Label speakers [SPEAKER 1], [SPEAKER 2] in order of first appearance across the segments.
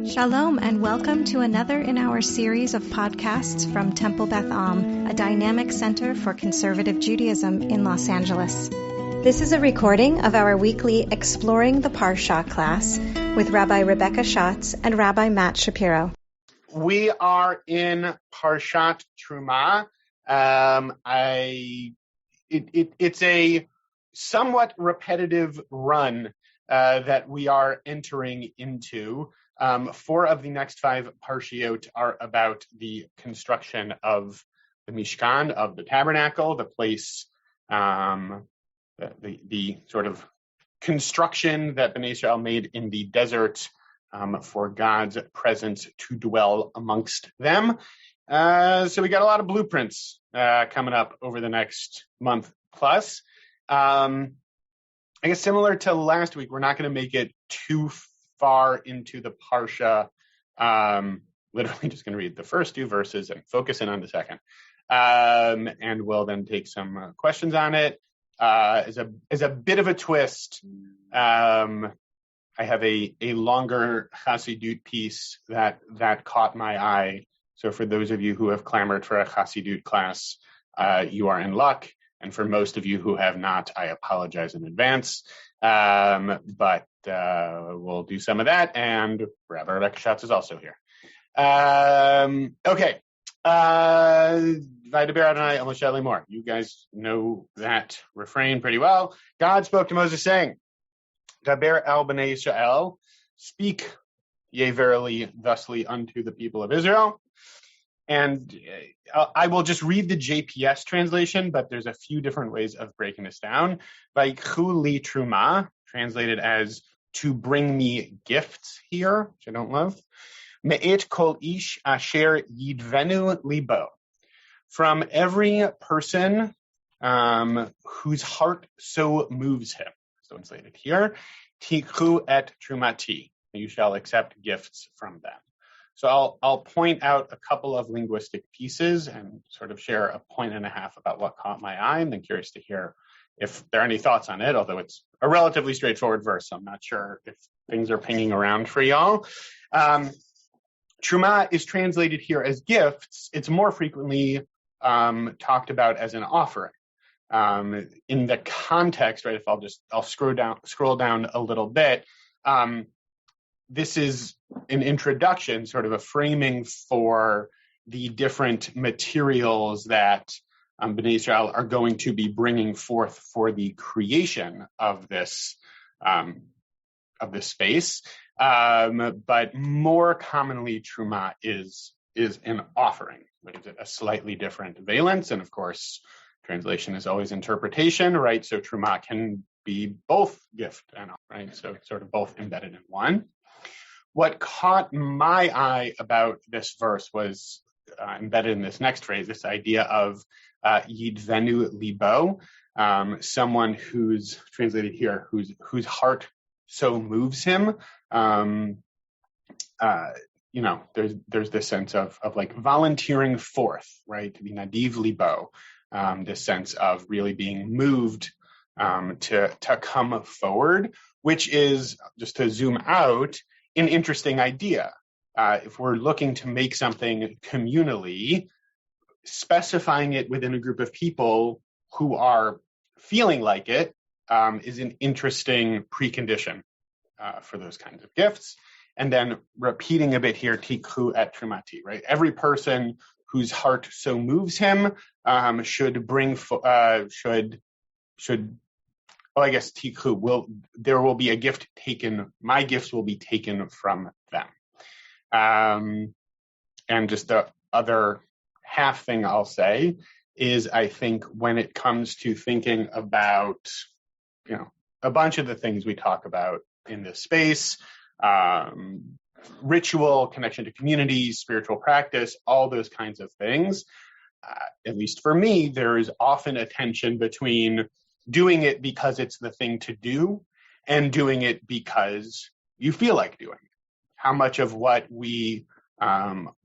[SPEAKER 1] Shalom and welcome to another in our series of podcasts from Temple Beth Am, a dynamic center for conservative Judaism in Los Angeles. This is a recording of our weekly Exploring the Parasha class with Rabbi Rebecca Schatz and Rabbi Matt Shapiro.
[SPEAKER 2] We are in Parshat Terumah. It's a somewhat repetitive run that we are entering into. 4 of the next 5 parshiot are about the construction of the Mishkan, of the tabernacle, the place, the sort of construction that Bnei Israel made in the desert for God's presence to dwell amongst them. So we got a lot of blueprints coming up over the next month plus. I guess similar to last week, we're not going to make it too far into the Parsha. Literally just going to read the first 2 verses and focus in on the second. And we'll then take some questions on it. As a bit of a twist, I have a longer Chassidut piece that caught my eye. So for those of you who have clamored for a Chassidut class, you are in luck. And for most of you who have not, I apologize in advance. But we'll do some of that. And Rabbi Rebecca Schatz is also here. Okay. Vaydaber Adonai el Moshe lemor. You guys know that refrain pretty well. God spoke to Moses saying, Daber el bnei Yisrael, speak ye verily thusly unto the people of Israel. And I will just read the JPS translation, but there's a few different ways of breaking this down. Vayikhu li Terumah, translated as to bring me gifts here, which I don't love. Me'et kol ish asher yidvenu libo. From every person whose heart so moves him. So translated here. Tikhu et trumati. You shall accept gifts from them. So I'll point out a couple of linguistic pieces and sort of share a point and a half about what caught my eye. I'm then curious to hear if there are any thoughts on it, although it's a relatively straightforward verse. So I'm not sure if things are pinging around for y'all. Terumah is translated here as gifts. It's more frequently talked about as an offering. In the context, right, I'll scroll down a little bit. This is an introduction, sort of a framing for the different materials that Bnei Israel are going to be bringing forth for the creation of this space. But more commonly, Terumah is an offering, which is a slightly different valence. And of course, translation is always interpretation, right? So Terumah can be both gift and offering, right? So sort of both embedded in one. What caught my eye about this verse was embedded in this next phrase, this idea of yidvenu libo, someone who's translated here, whose heart so moves him. There's this sense of like volunteering forth, right? To be nadiv libo, this sense of really being moved to come forward, which is, just to zoom out, an interesting idea. If we're looking to make something communally, specifying it within a group of people who are feeling like it is an interesting precondition for those kinds of gifts. And then repeating a bit here, tikhu et trumati, right? Every person whose heart so moves him should bring, I guess tikhu there will be a gift taken. My gifts will be taken from them. And just the other half thing I'll say is, I think when it comes to thinking about, a bunch of the things we talk about in this space, ritual, connection to community, spiritual practice, all those kinds of things, at least for me, there is often a tension between doing it because it's the thing to do and doing it because you feel like doing it. How much of what we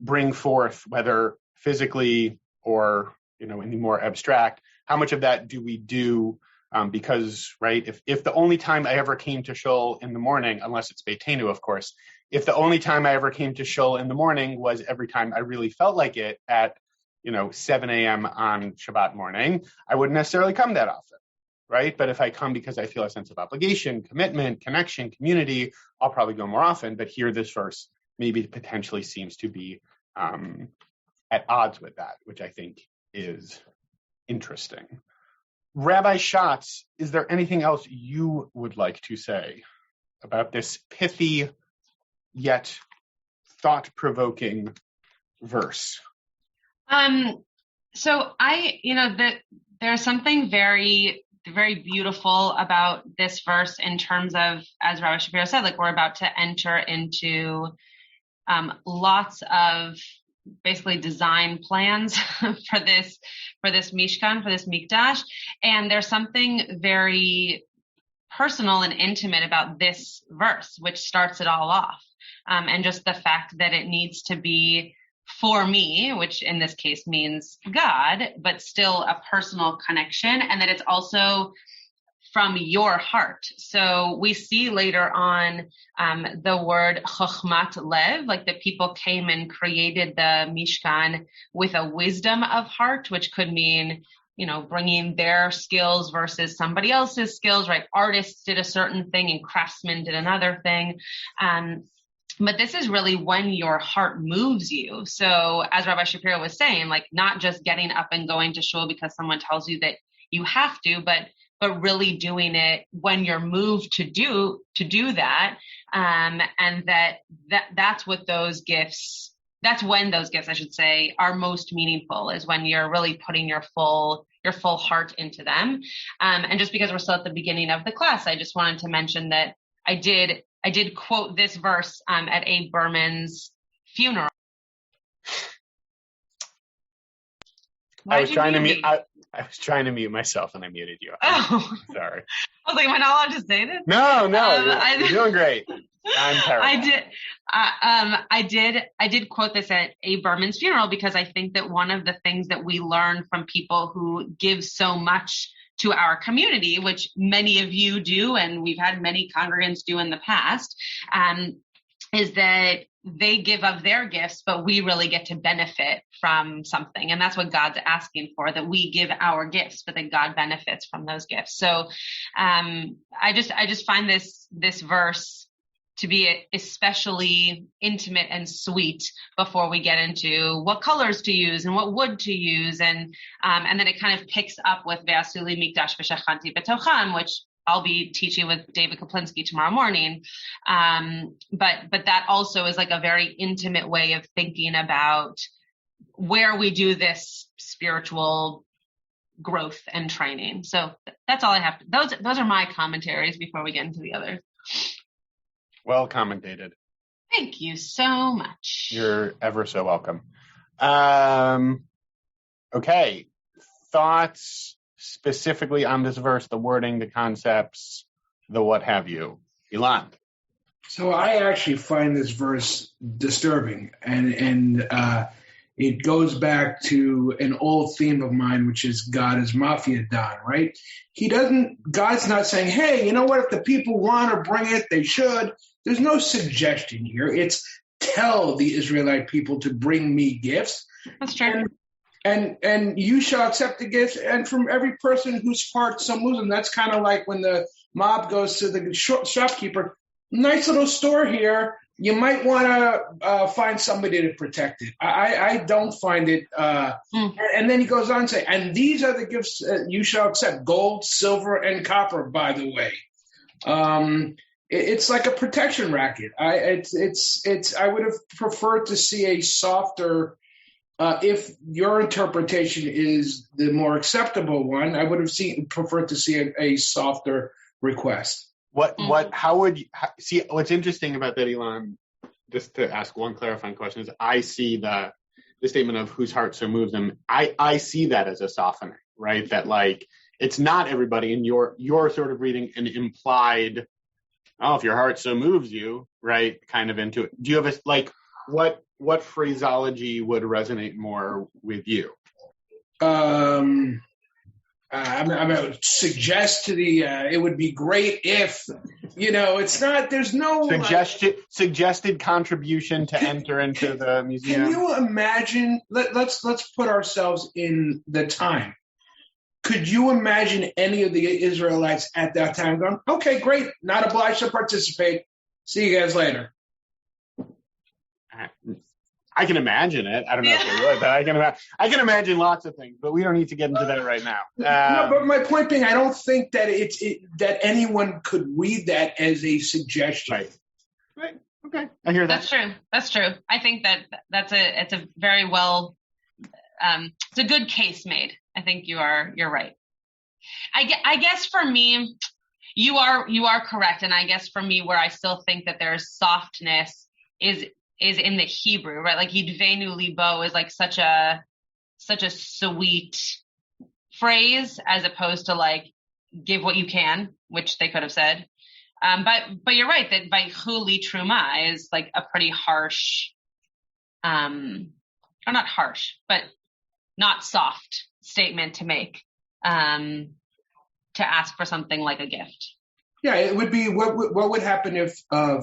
[SPEAKER 2] bring forth, whether physically or in the more abstract, how much of that do we do because, right, if the only time I ever came to shul in the morning, unless it's Beitenu, of course, if the only time I ever came to shul in the morning was every time I really felt like it at 7 a.m. on Shabbat morning, I wouldn't necessarily come that often, right? But if I come because I feel a sense of obligation, commitment, connection, community, I'll probably go more often. But here, this verse maybe potentially seems to be at odds with that, which I think is interesting. Rabbi Schatz, is there anything else you would like to say about this pithy yet thought-provoking verse?
[SPEAKER 3] So there's something very, very beautiful about this verse in terms of, as Rabbi Shapiro said, like we're about to enter into lots of basically design plans for this Mishkan, for this Mikdash. And there's something very personal and intimate about this verse, which starts it all off. And just the fact that it needs to be for me, which in this case means God, but still a personal connection, and that it's also from your heart. So we see later on the word chokhmat lev, like the people came and created the Mishkan with a wisdom of heart, which could mean, bringing their skills versus somebody else's skills, right? Artists did a certain thing and craftsmen did another thing. But this is really when your heart moves you. So as Rabbi Shapiro was saying, like not just getting up and going to shul because someone tells you that you have to, but really doing it when you're moved to do that. And that's what those gifts, that's when those gifts, I should say, are most meaningful, is when you're really putting your full heart into them. And just because we're still at the beginning of the class, I just wanted to mention that I did quote this verse at Abe Berman's funeral.
[SPEAKER 2] I was trying to mute myself and I muted you.
[SPEAKER 3] Oh,
[SPEAKER 2] sorry.
[SPEAKER 3] I was like, am I not allowed to say this?
[SPEAKER 2] No, you're doing great. I'm terrible.
[SPEAKER 3] I did quote this at Abe Berman's funeral because I think that one of the things that we learn from people who give so much to our community, which many of you do, and we've had many congregants do in the past, is that they give of their gifts, but we really get to benefit from something. And that's what God's asking for, that we give our gifts, but that God benefits from those gifts. So I just find this verse to be especially intimate and sweet before we get into what colors to use and what wood to use. And then it kind of picks up with Ve'asuli Mikdash v'shachanti b'tocham, which I'll be teaching with David Kaplinsky tomorrow morning. But that also is like a very intimate way of thinking about where we do this spiritual growth and training. So that's all I have. Those are my commentaries before we get into the others.
[SPEAKER 2] Well commentated.
[SPEAKER 3] Thank you so much.
[SPEAKER 2] You're ever so welcome. Okay. Thoughts specifically on this verse, the wording, the concepts, the what have you. Ilan.
[SPEAKER 4] So I actually find this verse disturbing, and it goes back to an old theme of mine, which is God is mafia don, right? God's not saying, hey, you know what, if the people want to bring it, they should. There's no suggestion here. It's tell the Israelite people to bring me gifts.
[SPEAKER 3] That's true.
[SPEAKER 4] And you shall accept the gifts, and from every person whose heart so moves them. That's kind of like when the mob goes to the shopkeeper, nice little store here. You might want to find somebody to protect it. I don't find it. And then he goes on to say, and these are the gifts you shall accept: gold, silver, and copper. By the way, it's like a protection racket. I would have preferred to see a softer. If your interpretation is the more acceptable one, I would have preferred to see a softer request.
[SPEAKER 2] How would you see? What's interesting about that, Elon, just to ask one clarifying question, is I see the statement of whose heart so moves them. I see that as a softening, right? That like, it's not everybody, and you're sort of reading an implied, oh, if your heart so moves you, right? Kind of into it. Do you have what phraseology would resonate more with you?
[SPEAKER 4] I'm going to suggest to it would be great if, it's not, there's no
[SPEAKER 2] suggested contribution to enter into the museum.
[SPEAKER 4] Can you imagine, let's put ourselves in the time. Could you imagine any of the Israelites at that time going, okay, great, not obliged to participate. See you guys later.
[SPEAKER 2] I can imagine it. I don't know if they would, but I can imagine lots of things, but we don't need to get into that right now.
[SPEAKER 4] No, but my point being, I don't think that that anyone could read that as a suggestion.
[SPEAKER 2] Right. Okay. I hear that.
[SPEAKER 3] That's true. I think it's a very well, it's a good case made. I think you're right. I guess for me, you are correct. And I guess for me, where I still think that there's softness is in the Hebrew, right? Like yidvenu libo is like such a sweet phrase as opposed to like give what you can, which they could have said. But you're right that vaychu li terumah is like a pretty harsh, or not harsh, but not soft statement to make, to ask for something like a gift.
[SPEAKER 4] Yeah, it would be what would happen if a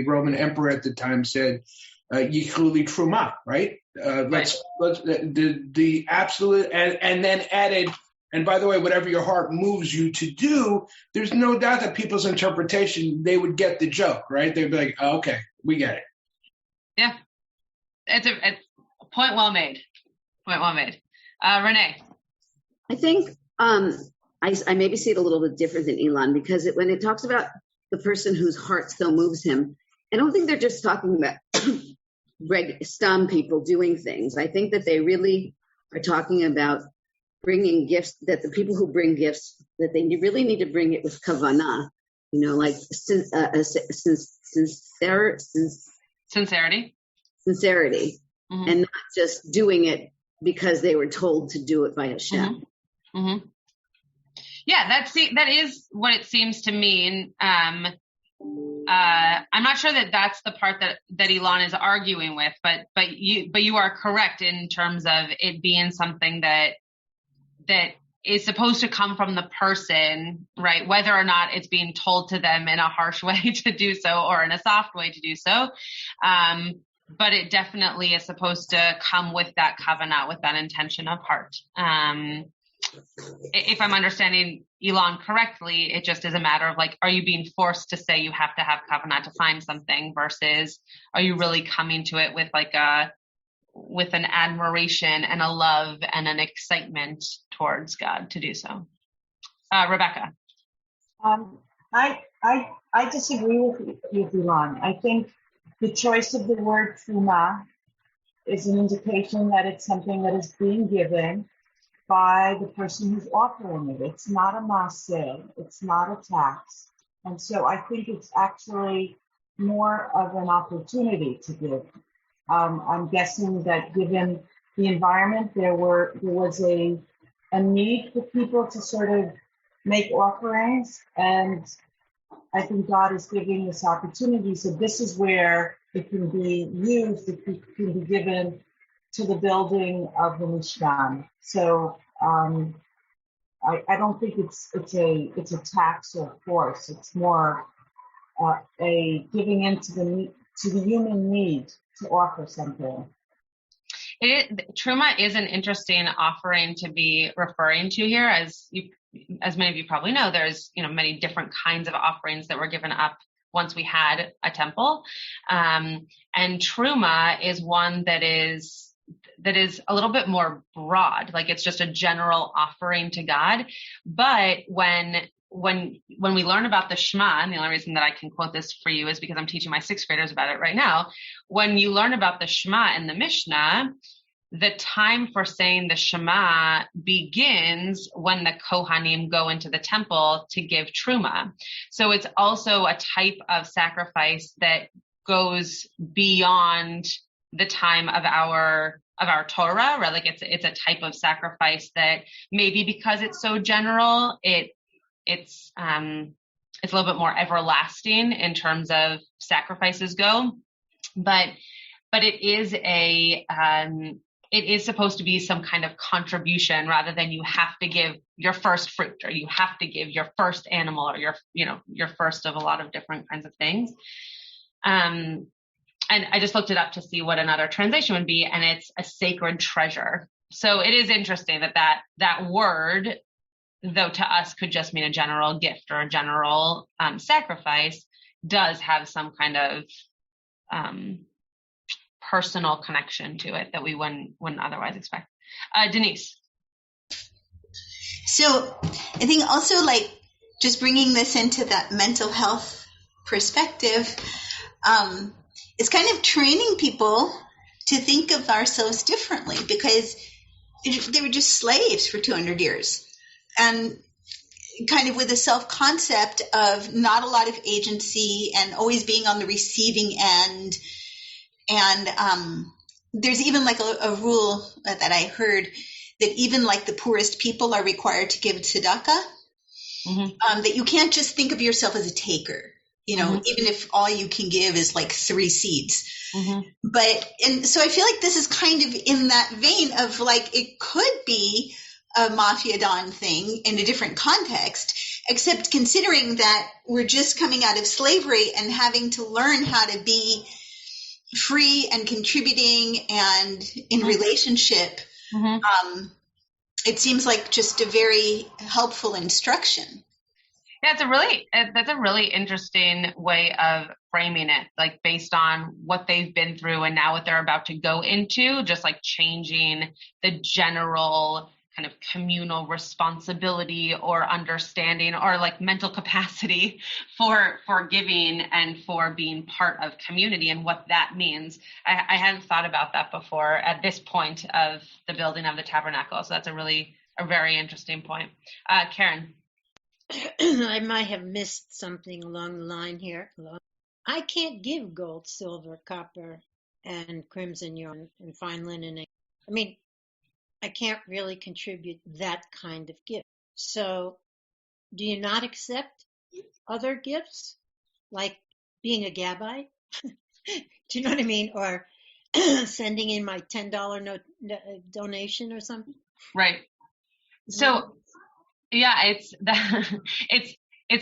[SPEAKER 4] Roman emperor at the time said yichu li terumah, right? Let's the absolute and then added, and by the way, whatever your heart moves you to do, there's no doubt that people's interpretation, they would get the joke, right? They'd be like, oh, okay, we get it.
[SPEAKER 3] Yeah, it's a point well made. Renee,
[SPEAKER 5] I think I maybe see it a little bit different than Elon, because when it talks about the person whose heart still moves him, I don't think they're just talking about stum people doing things. I think that they really are talking about bringing gifts, that the people who bring gifts, that they really need to bring it with kavanah, like sincerity,
[SPEAKER 3] mm-hmm.
[SPEAKER 5] and not just doing it because they were told to do it by Hashem.
[SPEAKER 3] Mm-hmm. Mm-hmm. Yeah, that is what it seems to mean. I'm not sure that that's the part that Elon is arguing with, but you are correct in terms of it being something that is supposed to come from the person, right? Whether or not it's being told to them in a harsh way to do so or in a soft way to do so. But it definitely is supposed to come with that kavanah, with that intention of heart. If I'm understanding Elon correctly, it just is a matter of like, are you being forced to say you have to have kavanah to find something versus are you really coming to it with with an admiration and a love and an excitement towards God to do so? Rebecca.
[SPEAKER 6] I disagree with Elon. I think the choice of the word terumah is an indication that it's something that is being given by the person who's offering it. It's not a maseh, it's not a tax. And so I think it's actually more of an opportunity to give. I'm guessing that given the environment, there was a need for people to sort of make offerings, and I think God is giving this opportunity. So this is where it can be used, it can be given to the building of the Mishkan. So I don't think it's a tax or force. It's more a giving in to the human need to offer something.
[SPEAKER 3] Terumah is an interesting offering to be referring to here, as many of you probably know. There's many different kinds of offerings that were given up once we had a temple, and Terumah is one that is a little bit more broad. Like it's just a general offering to God. But when we learn about the Shema, and the only reason that I can quote this for you is because I'm teaching my sixth graders about it right now. When you learn about the Shema in the Mishnah, the time for saying the Shema begins when the Kohanim go into the temple to give Terumah. So it's also a type of sacrifice that goes beyond the time of our Torah, right? Like it's a type of sacrifice that maybe because it's so general, it's a little bit more everlasting in terms of sacrifices go, but it is it is supposed to be some kind of contribution rather than you have to give your first fruit or you have to give your first animal or your first of a lot of different kinds of things. And I just looked it up to see what another translation would be, and it's a sacred treasure. So it is interesting that word, though to us could just mean a general gift or a general sacrifice, does have some kind of personal connection to it that we wouldn't otherwise expect. Denise.
[SPEAKER 7] So I think also, like, just bringing this into that mental health perspective, it's kind of training people to think of ourselves differently, because they were just slaves for 200 years. And kind of with a self-concept of not a lot of agency and always being on the receiving end. And there's even like a rule that I heard that even like the poorest people are required to give tzedakah, that you can't just think of yourself as a taker, even if all you can give is like 3 seeds. And so I feel like this is kind of in that vein of like, it could be a Mafia Don thing in a different context, except considering that we're just coming out of slavery and having to learn how to be free and contributing and in relationship. It seems like just a very helpful instruction.
[SPEAKER 3] Yeah, that's a really interesting way of framing it, like based on what they've been through and now what they're about to go into, just like changing the general kind of communal responsibility or understanding or like mental capacity for giving and for being part of community and what that means. I hadn't thought about that before at this point of the building of the tabernacle. So that's a very interesting point. Karen.
[SPEAKER 8] I might have missed something along the line here. I can't give gold, silver, copper, and crimson yarn and fine linen. I mean, I can't really contribute that kind of gift. So do you not accept other gifts, like being a Gabbai? Do you know what I mean? Or sending in my $10 donation or something?
[SPEAKER 3] Right. So, yeah, it's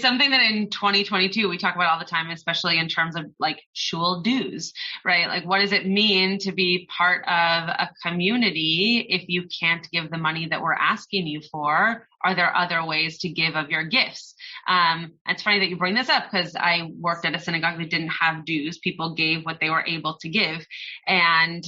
[SPEAKER 3] something that in 2022 we talk about all the time, especially in terms of like shul dues, right? Like, what does it mean to be part of a community if you can't give the money that we're asking you for? Are there other ways to give of your gifts? It's funny that you bring this up because I worked at a synagogue that didn't have dues. People gave what they were able to give. And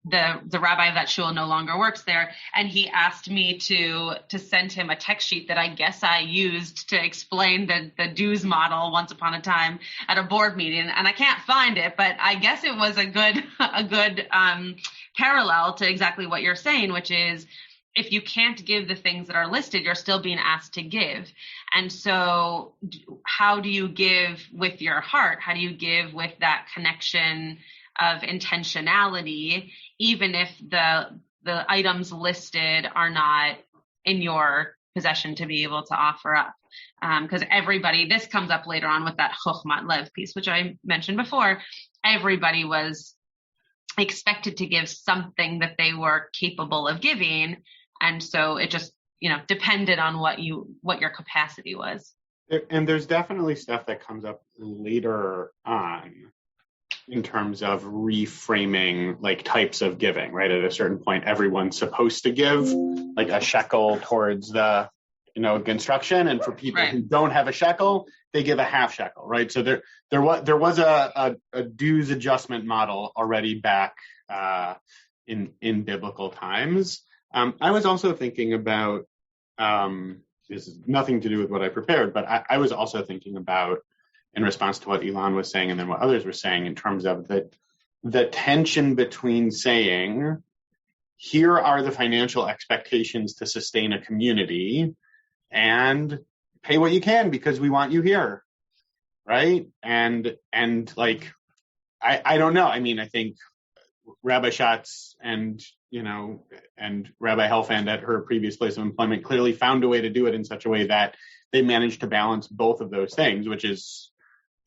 [SPEAKER 3] the rabbi of that shul no longer works there. And he asked me to send him a text sheet that I guess I used to explain the dues model once upon a time at a board meeting. And I can't find it, but I guess it was a good parallel to exactly what you're saying, which is if you can't give the things that are listed, you're still being asked to give. And so how do you give with your heart? How do you give with that connection of intentionality, even if the items listed are not in your possession to be able to offer up? Because this comes up later on with that chokhmat lev piece, which I mentioned before. Everybody was expected to give something that they were capable of giving. And so it just, depended on what your capacity was.
[SPEAKER 2] And there's definitely stuff that comes up later on in terms of reframing like types of giving, right? At a certain point, everyone's supposed to give like a shekel towards the, construction. And for people who don't have a shekel, they give a half shekel, right? So there was a dues adjustment model already back in biblical times. I was also thinking about, this is nothing to do with what I prepared, but I was also thinking about, in response to what Elon was saying and then what others were saying, in terms of the tension between saying, here are the financial expectations to sustain a community and pay what you can because we want you here, right? And like, I don't know. I mean, I think Rabbi Schatz and Rabbi Helfand at her previous place of employment clearly found a way to do it in such a way that they managed to balance both of those things, which is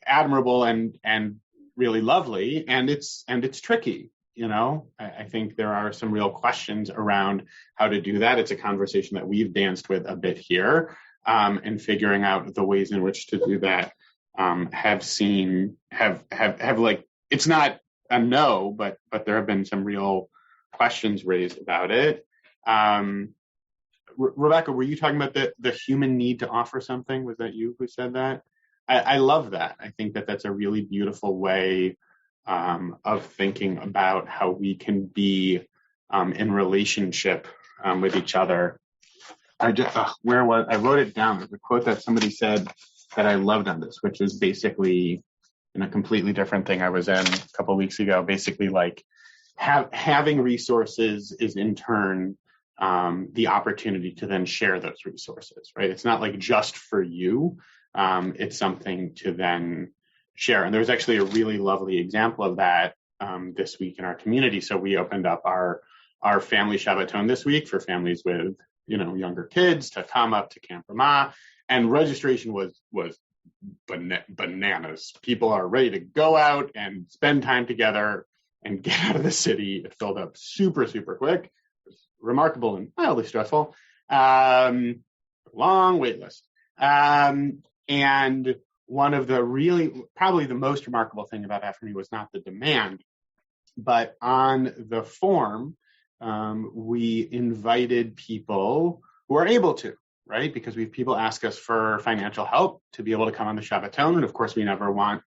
[SPEAKER 2] admirable and really lovely, and it's tricky, I think there are some real questions around how to do that. It's a conversation that we've danced with a bit here, and figuring out the ways in which to do that. It's not a no, but there have been some real questions raised about it. Rebecca, were you talking about the human need to offer something? Was that you who said that? I love that. I think that's a really beautiful way of thinking about how we can be in relationship with each other. I wrote it down. There's a quote that somebody said that I loved on this, which was basically in a completely different thing I was in a couple of weeks ago. Basically, like having resources is in turn the opportunity to then share those resources, right? It's not like just for you. It's something to then share. And there's actually a really lovely example of that this week in our community. So we opened up our family Shabbaton this week for families with younger kids to come up to Camp Terumah, and registration was bananas. People are ready to go out and spend time together and get out of the city. It filled up super, super quick. It was remarkable and mildly stressful. Long wait list. And one of the probably the most remarkable thing about that for me was not the demand, but on the form, we invited people who are able to, right? Because we have people ask us for financial help to be able to come on the Shabbaton. And of course, we never want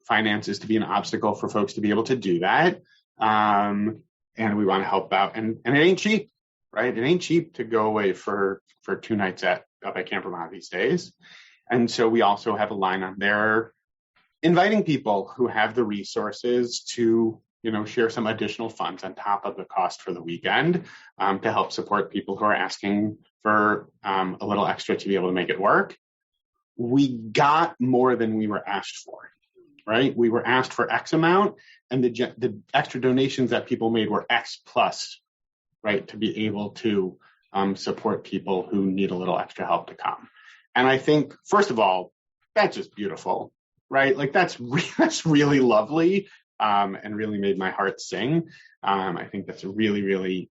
[SPEAKER 2] finances to be an obstacle for folks to be able to do that. And we want to help out. And it ain't cheap, right? It ain't cheap to go away for 2 nights up at Camp Terumah these days. And so we also have a line on there inviting people who have the resources to, share some additional funds on top of the cost for the weekend to help support people who are asking for a little extra to be able to make it work. We got more than we were asked for, right? We were asked for X amount, and the extra donations that people made were X plus, right, to be able to support people who need a little extra help to come. And I think, first of all, that's just beautiful, right? Like that's really lovely, and really made my heart sing. I think that's a really, really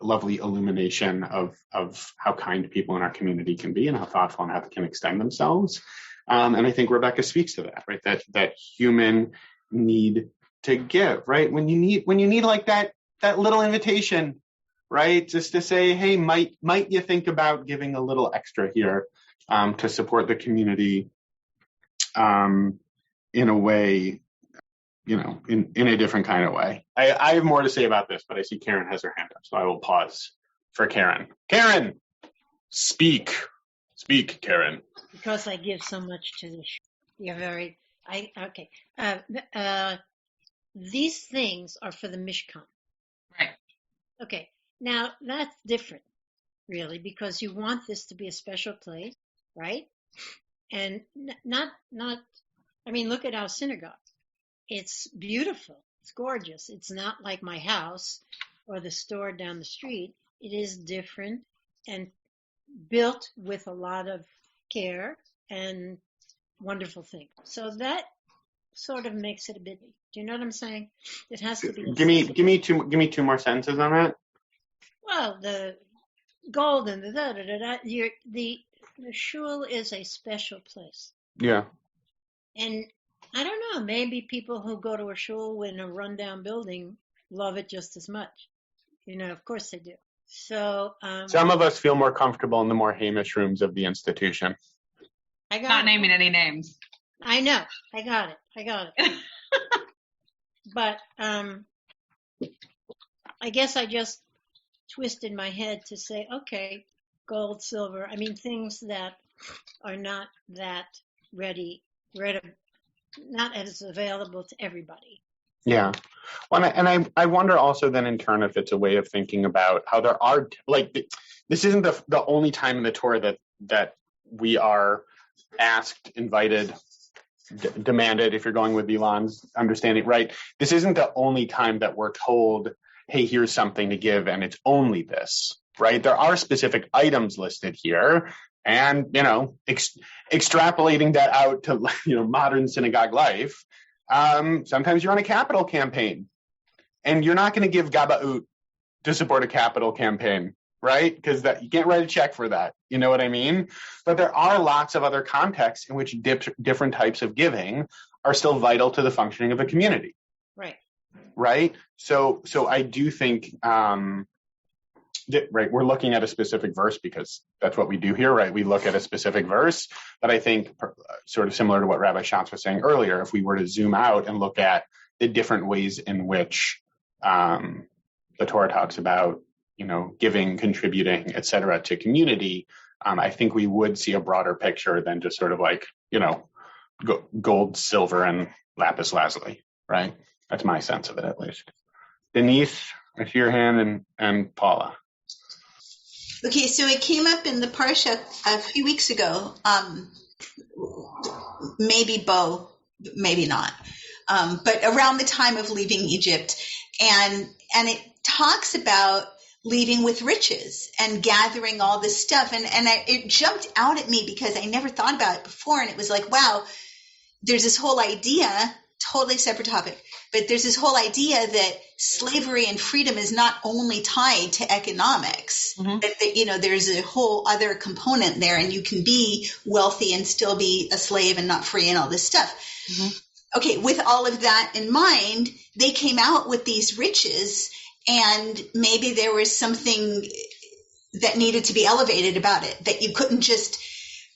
[SPEAKER 2] lovely illumination of how kind people in our community can be and how thoughtful and how they can extend themselves. And I think Rebecca speaks to that, right? That human need to give, right? When you need like that little invitation, right? Just to say, hey, might you think about giving a little extra here to support the community in a way, in a different kind of way. I have more to say about this, but I see Karen has her hand up, so I will pause for Karen. Karen, speak, Karen.
[SPEAKER 8] Because I give so much to the show. You're okay. These things are for the Mishkan.
[SPEAKER 3] Right.
[SPEAKER 8] Okay. Now that's different, really, because you want this to be a special place, right? And look at our synagogue. It's beautiful. It's gorgeous. It's not like my house or the store down the street. It is different and built with a lot of care and wonderful things. So that sort of makes it a bit. Do you know what I'm saying? It has to be.
[SPEAKER 2] Give me 2 more sentences on that.
[SPEAKER 8] Well, the gold and the shul is a special place.
[SPEAKER 2] Yeah.
[SPEAKER 8] And I don't know, maybe people who go to a shul in a rundown building love it just as much. Of course they do. So
[SPEAKER 2] some of us feel more comfortable in the more Hamish rooms of the institution.
[SPEAKER 3] Not naming any names.
[SPEAKER 8] I know. I got it. But I guess I just twisted my head to say, okay, gold, silver. Things that are not that ready, not as available to everybody.
[SPEAKER 2] Yeah. Well, and I wonder also then in turn if it's a way of thinking about how there are, this isn't the only time in the Torah that we are asked, invited, demanded, if you're going with Elon's understanding, right? This isn't the only time that we're told, hey, here's something to give, and it's only this, right? There are specific items listed here, and, extrapolating that out to, modern synagogue life, sometimes you're on a capital campaign, And you're not going to give Gabaut to support a capital campaign, right? Because that you can't write a check for that. You know what I mean? But there are lots of other contexts in which different types of giving are still vital to the functioning of a community.
[SPEAKER 8] Right.
[SPEAKER 2] Right. So I do think that, right, we're looking at a specific verse because that's what we do here, right? We look at a specific verse, but I think sort of similar to what Rabbi Schatz was saying earlier, if we were to zoom out and look at the different ways in which the Torah talks about, giving, contributing, et cetera, to community, I think we would see a broader picture than just sort of like, gold, silver, and lapis lazuli, right? That's my sense of it, at least. Denise, I see your hand, and Paula.
[SPEAKER 7] Okay, so it came up in the Parasha a few weeks ago. Maybe Bo, maybe not. But around the time of leaving Egypt, and it talks about leaving with riches and gathering all this stuff, and it jumped out at me because I never thought about it before, and it was like, wow, there's this whole idea, totally separate topic, but there's this whole idea that slavery and freedom is not only tied to economics, that there's a whole other component there, and you can be wealthy and still be a slave and not free and all this stuff. Okay, with all of that in mind, they came out with these riches, and maybe there was something that needed to be elevated about it, that you couldn't just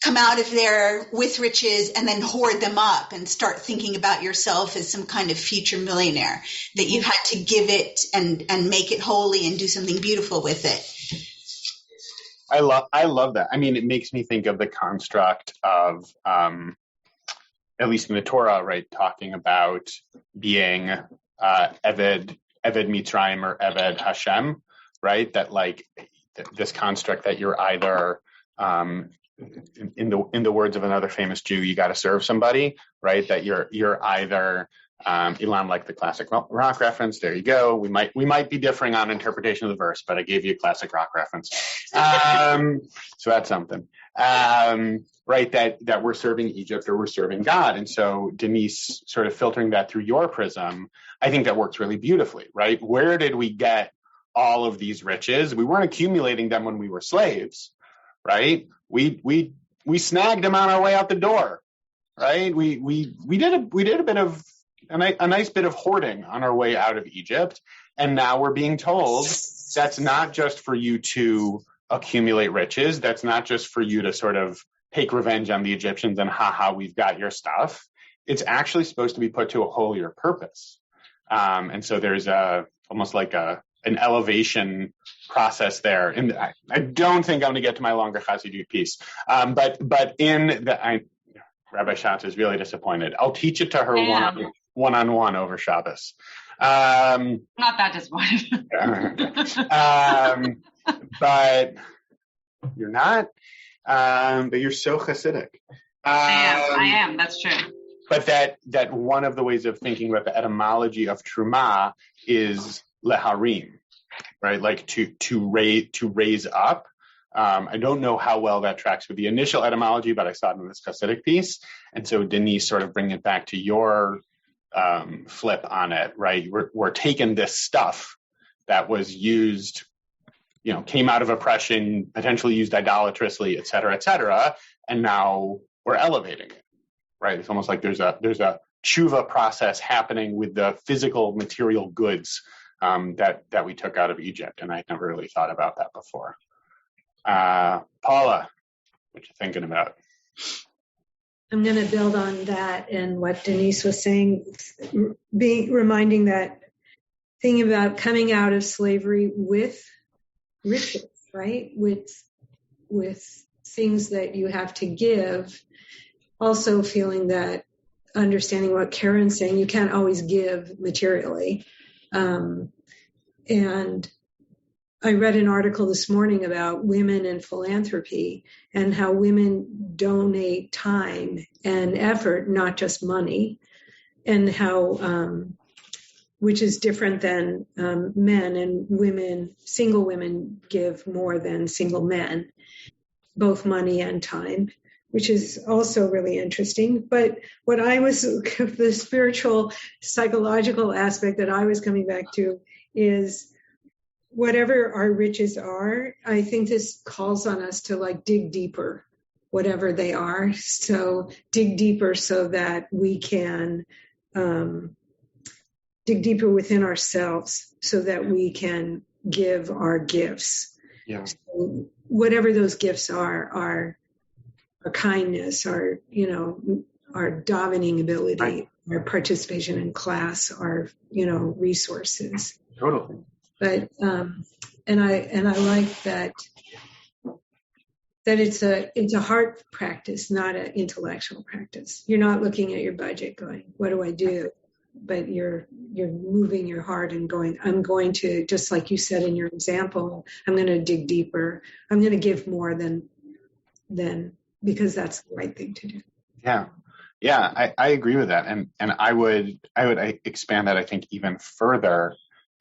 [SPEAKER 7] come out of there with riches and then hoard them up and start thinking about yourself as some kind of future millionaire, that you had to give it and make it holy and do something beautiful with it.
[SPEAKER 2] I love that. I mean, it makes me think of the construct of, at least in the Torah, right, talking about being Eved Mitzrayim or Eved Hashem, right? That like this construct that you're either in the words of another famous Jew, you got to serve somebody, right? That you're either Elon, like the classic rock reference. There you go. We might be differing on interpretation of the verse, but I gave you a classic rock reference. So that's something, right? That we're serving Egypt or we're serving God. And so Denise, sort of filtering that through your prism, I think that works really beautifully, right? Where did we get all of these riches? We weren't accumulating them when we were slaves, right? We snagged them on our way out the door, right? We did a bit of a nice bit of hoarding on our way out of Egypt, and now we're being told that's not just for you to accumulate riches. That's not just for you to sort of take revenge on the Egyptians and we've got your stuff. It's actually supposed to be put to a holier purpose, and so there's almost like an elevation process there. And I don't think I'm going to get to my longer Chassidut piece. But in the, Rabbi Schatz is really disappointed. I'll teach it to her one-on-one over Shabbos.
[SPEAKER 3] Not that disappointed.
[SPEAKER 2] But you're not. But you're so Hasidic.
[SPEAKER 3] I am. That's true.
[SPEAKER 2] But that one of the ways of thinking about the etymology of Terumah is leharim, right? Like to raise up. I don't know how well that tracks with the initial etymology, but I saw it in this Hasidic piece. And so Denise, sort of bring it back to your flip on it, right? We're taking this stuff that was used, came out of oppression, potentially used idolatrously, et cetera, and now we're elevating it, right? It's almost like there's a tshuva process happening with the physical material goods that we took out of Egypt, and I'd never really thought about that before. Paula, what you thinking about?
[SPEAKER 9] I'm going to build on that and what Denise was saying, reminding that thing about coming out of slavery with riches, right? With things that you have to give. Also feeling that, understanding what Karen's saying, you can't always give materially. And I read an article this morning about women in philanthropy and how women donate time and effort, not just money, and how, which is different than men, and single women give more than single men, both money and time. which is also really interesting. But what the spiritual, psychological aspect that I was coming back to is whatever our riches are, I think this calls on us to like dig deeper, whatever they are. So dig deeper so that we can dig deeper within ourselves so that we can give our gifts.
[SPEAKER 2] Yeah.
[SPEAKER 9] So whatever those gifts are our kindness, our davening ability,
[SPEAKER 2] right.
[SPEAKER 9] Our participation in class, our, resources.
[SPEAKER 2] Totally.
[SPEAKER 9] But, and I like that it's a heart practice, not an intellectual practice. You're not looking at your budget going, what do I do? But you're moving your heart and going, I'm going to, just like you said in your example, I'm going to dig deeper. I'm going to give more than because that's the right thing to do.
[SPEAKER 2] Yeah, I agree with that, and I would expand that, I think, even further.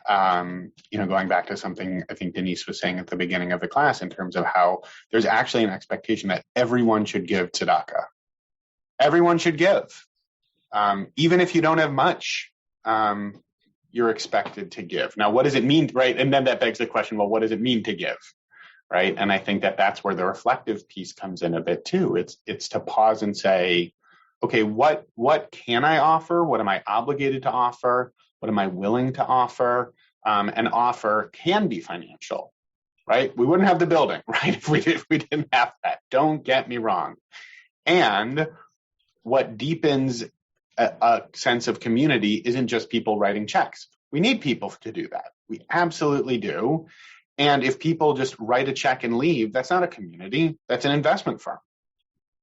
[SPEAKER 2] Going back to something I think Denise was saying at the beginning of the class in terms of how there's actually an expectation that everyone should give tzedakah. Everyone should give. Even if you don't have much, you're expected to give. Now, what does it mean, right? And then that begs the question, well, what does it mean to give, right? And I think that's where the reflective piece comes in a bit too. It's to pause and say, okay, what can I offer? What am I obligated to offer? What am I willing to offer? And offer can be financial, right? We wouldn't have the building, right, if we didn't have that. Don't get me wrong. And what deepens a sense of community isn't just people writing checks. We need people to do that. We absolutely do. And if people just write a check and leave, that's not a community. That's an investment firm,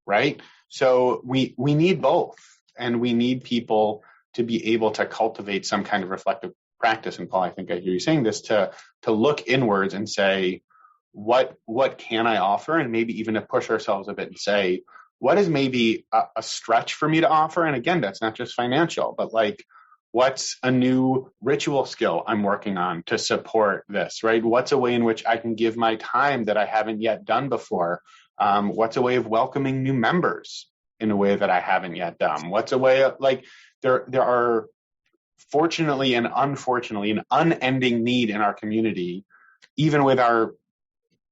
[SPEAKER 2] right? So we need both. And we need people to be able to cultivate some kind of reflective practice. And Paul, I think I hear you saying this, to look inwards and say, what can I offer? And maybe even to push ourselves a bit and say, what is maybe a stretch for me to offer? And again, that's not just financial, but like, what's a new ritual skill I'm working on to support this, right? What's a way in which I can give my time that I haven't yet done before? What's a way of welcoming new members in a way that I haven't yet done? What's a way of, like, there are fortunately and unfortunately an unending need in our community, even with our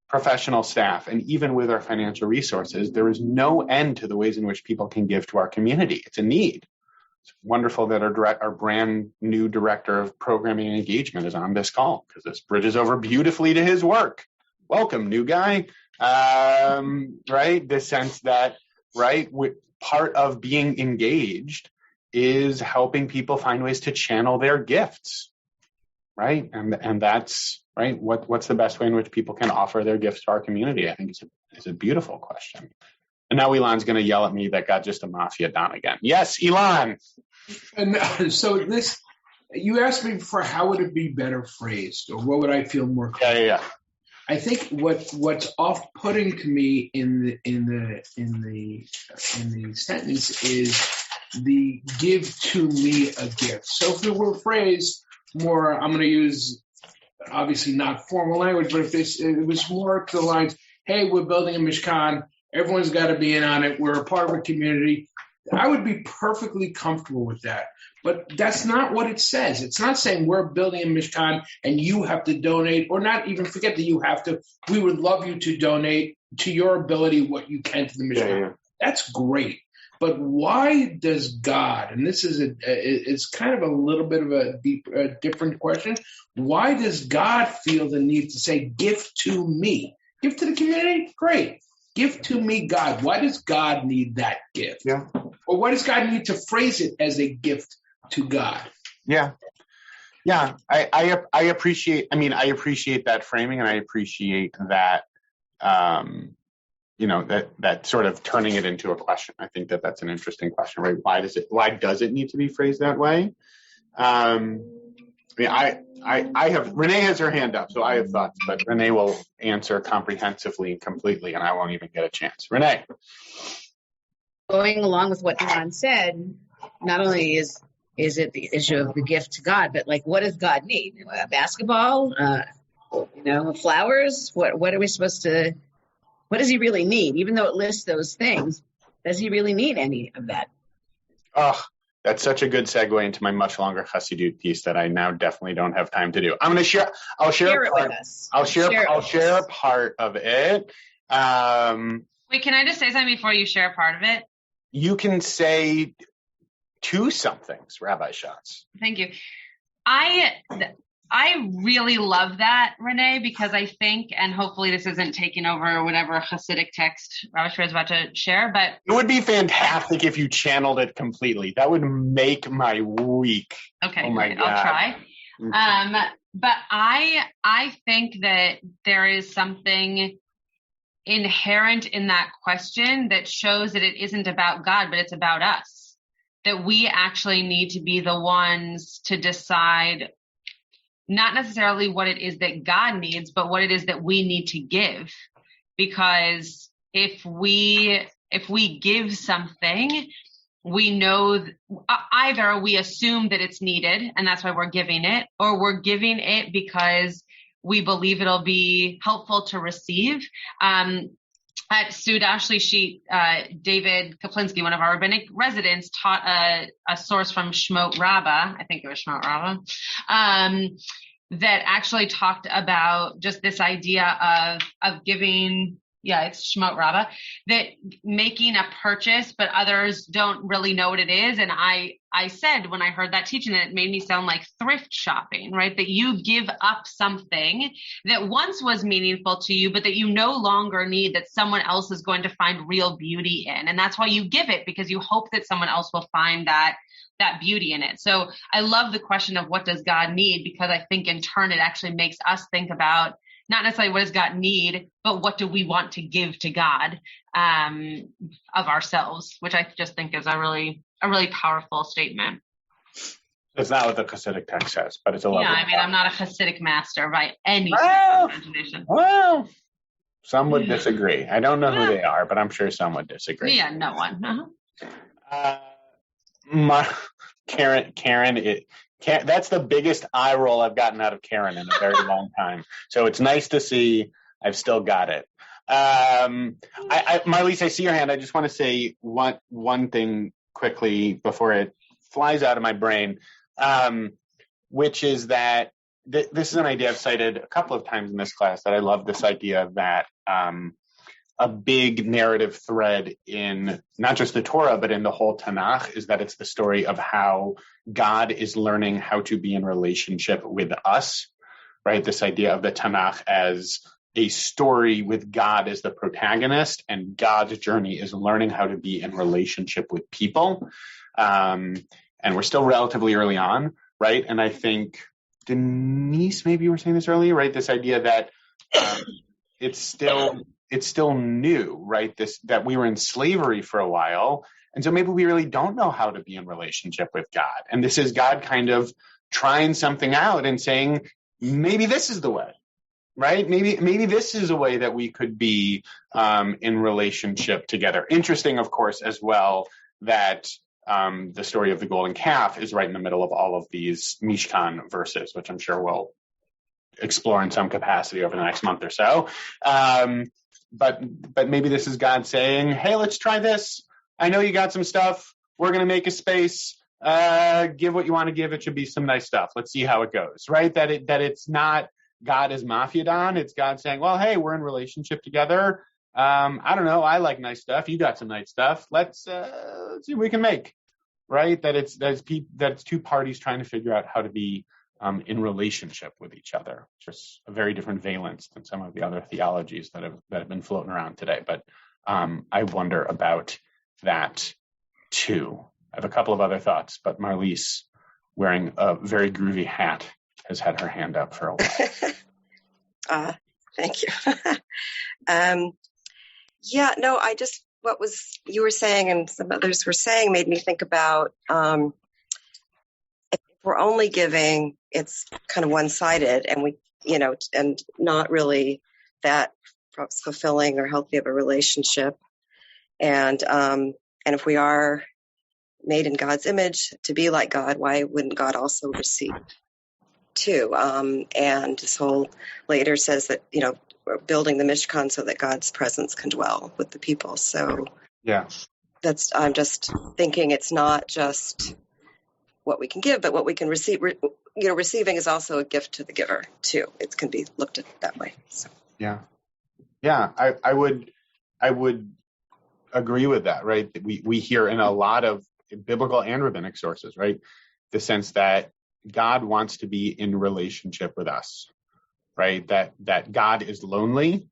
[SPEAKER 2] professional staff and even with our financial resources. There is no end to the ways in which people can give to our community. It's a need. It's wonderful that our brand new director of programming and engagement is on this call, because this bridges over beautifully to his work. Welcome, new guy. Right? The sense that, right, part of being engaged is helping people find ways to channel their gifts, right? And that's, right, what's the best way in which people can offer their gifts to our community? I think it's a beautiful question. And now Elon's going to yell at me that got just a mafia Don again. Yes, Elon.
[SPEAKER 4] And so this, you asked me for how would it be better phrased, or what would I feel more comfortable?
[SPEAKER 2] Yeah.
[SPEAKER 4] I think what's off-putting to me in the sentence is the give to me a gift. So if it were phrased more, I'm going to use obviously not formal language, but if it was more to the lines, hey, we're building a mishkan, everyone's got to be in on it, we're a part of a community, I would be perfectly comfortable with that. But that's not what it says. It's not saying we're building a mishkan and you have to donate, or not even forget that you have to. We would love you to donate to your ability what you can to the mishkan. Yeah. That's great. But why does God, and this is it's kind of a little bit of a different question, why does God feel the need to say, give to me? Give to the community? Great. Give to me, God. Why does God need that gift?
[SPEAKER 2] Yeah.
[SPEAKER 4] Or why does God need to phrase it as a gift to God?
[SPEAKER 2] Yeah. I appreciate that framing, and I appreciate that, that sort of turning it into a question. I think that's an interesting question, right? Why does it need to be phrased that way? Renee has her hand up, so I have thoughts, but Renee will answer comprehensively and completely, and I won't even get a chance. Renee.
[SPEAKER 10] Going along with what Don said, not only is it the issue of the gift to God, but like, what does God need? A basketball? Flowers? What are we supposed to? What does he really need? Even though it lists those things, Does he really need any of that?
[SPEAKER 2] Oh, that's such a good segue into my much longer Chassidut piece that I now definitely don't have time to do. I'm going to share. I'll share
[SPEAKER 10] it with us.
[SPEAKER 2] I'll share a part of it.
[SPEAKER 3] Wait, can I just say something before you share a part of it?
[SPEAKER 2] You can say two somethings, Rabbi Schatz.
[SPEAKER 3] Thank you. I really love that, Renee, because I think, and hopefully this isn't taking over whatever Hasidic text Rabbi Shapiro is about to share, but
[SPEAKER 2] it would be fantastic if you channeled it completely. That would make my week.
[SPEAKER 3] Okay,
[SPEAKER 2] oh my
[SPEAKER 3] great.
[SPEAKER 2] God.
[SPEAKER 3] I'll try. But I think that there is something inherent in that question that shows that it isn't about God, but it's about us. That we actually need to be the ones to decide not necessarily what it is that God needs, but what it is that we need to give. Because if we give something, we know either we assume that it's needed and that's why we're giving it, or we're giving it because we believe it'll be helpful to receive. At Sud Ashley Sheet, David Kaplinski, one of our rabbinic residents, taught a source from Shmot Rabbah, I think it was Shmot Rabbah, that actually talked about just this idea of giving, it's Shmot Rabbah, that making a purchase, but others don't really know what it is. And I said when I heard that teaching that it made me sound like thrift shopping, right? That you give up something that once was meaningful to you, but that you no longer need, that someone else is going to find real beauty in. And that's why you give it, because you hope that someone else will find that beauty in it. So I love the question of what does God need, because I think in turn it actually makes us think about not necessarily what does God need, but what do we want to give to God of ourselves, which I just think is a really powerful statement.
[SPEAKER 2] It's not what the Hasidic text says, but it's a lovely.
[SPEAKER 3] Yeah, I mean, I'm not a Hasidic master by any imagination.
[SPEAKER 2] Well, some would disagree. I don't know who they are, but I'm sure some would disagree.
[SPEAKER 3] Yeah, no one.
[SPEAKER 2] Karen, that's the biggest eye roll I've gotten out of Karen in a very long time. So it's nice to see I've still got it. Marlise, I see your hand. I just want to say one thing quickly before it flies out of my brain, which is that this is an idea I've cited a couple of times in this class, that I love this idea that a big narrative thread in not just the Torah, but in the whole Tanakh, is that it's the story of how God is learning how to be in relationship with us, right? This idea of the Tanakh as a story with God as the protagonist, and God's journey is learning how to be in relationship with people. And we're still relatively early on, right? And I think, Denise, maybe you were saying this earlier, right? This idea that it's still new, right? That we were in slavery for a while. And so maybe we really don't know how to be in relationship with God. And this is God kind of trying something out and saying, maybe this is the way, right? Maybe this is a way that we could be in relationship together. Interesting, of course, as well, that the story of the golden calf is right in the middle of all of these Mishkan verses, which I'm sure we'll explore in some capacity over the next month or so. But maybe this is God saying, hey, let's try this. I know you got some stuff. We're going to make a space. Give what you want to give. It should be some nice stuff. Let's see how it goes, right? That it's not God as Mafiadon. It's God saying, well, hey, we're in relationship together. I don't know. I like nice stuff. You got some nice stuff. Let's see what we can make, right? That's two parties trying to figure out how to be in relationship with each other. Just a very different valence than some of the other theologies that have been floating around today. But I wonder about that too. I have a couple of other thoughts, but Marlise, wearing a very groovy hat, has had her hand up for a while.
[SPEAKER 11] Thank you. What you were saying and some others were saying made me think about if we're only giving, it's kind of one-sided, and and not really that fulfilling or healthy of a relationship. And if we are made in God's image to be like God, why wouldn't God also receive too? And this whole later says that, we're building the Mishkan so that God's presence can dwell with the people. So
[SPEAKER 2] yeah,
[SPEAKER 11] I'm just thinking it's not just what we can give, but what we can receive. Receiving is also a gift to the giver too. It can be looked at that way. So.
[SPEAKER 2] Yeah. I would agree with that. Right. We hear in a lot of biblical and rabbinic sources, right, the sense that God wants to be in relationship with us, right? That God is lonely,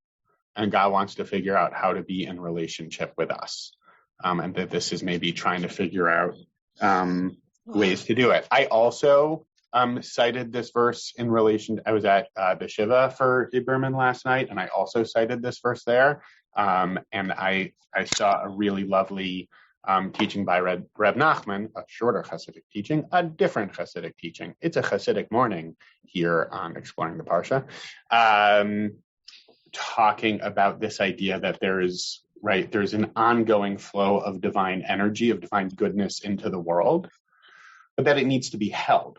[SPEAKER 2] and God wants to figure out how to be in relationship with us, and that this is maybe trying to figure out ways to do it. I also cited this verse in relation. I was at the Shiva for Iberman last night, and I also cited this verse there. And I saw a really lovely teaching by Reb Nachman, a shorter Hasidic teaching, a different Hasidic teaching. It's a Hasidic morning here on Exploring the Parsha, talking about this idea that there's an ongoing flow of divine energy, of divine goodness into the world, but that it needs to be held,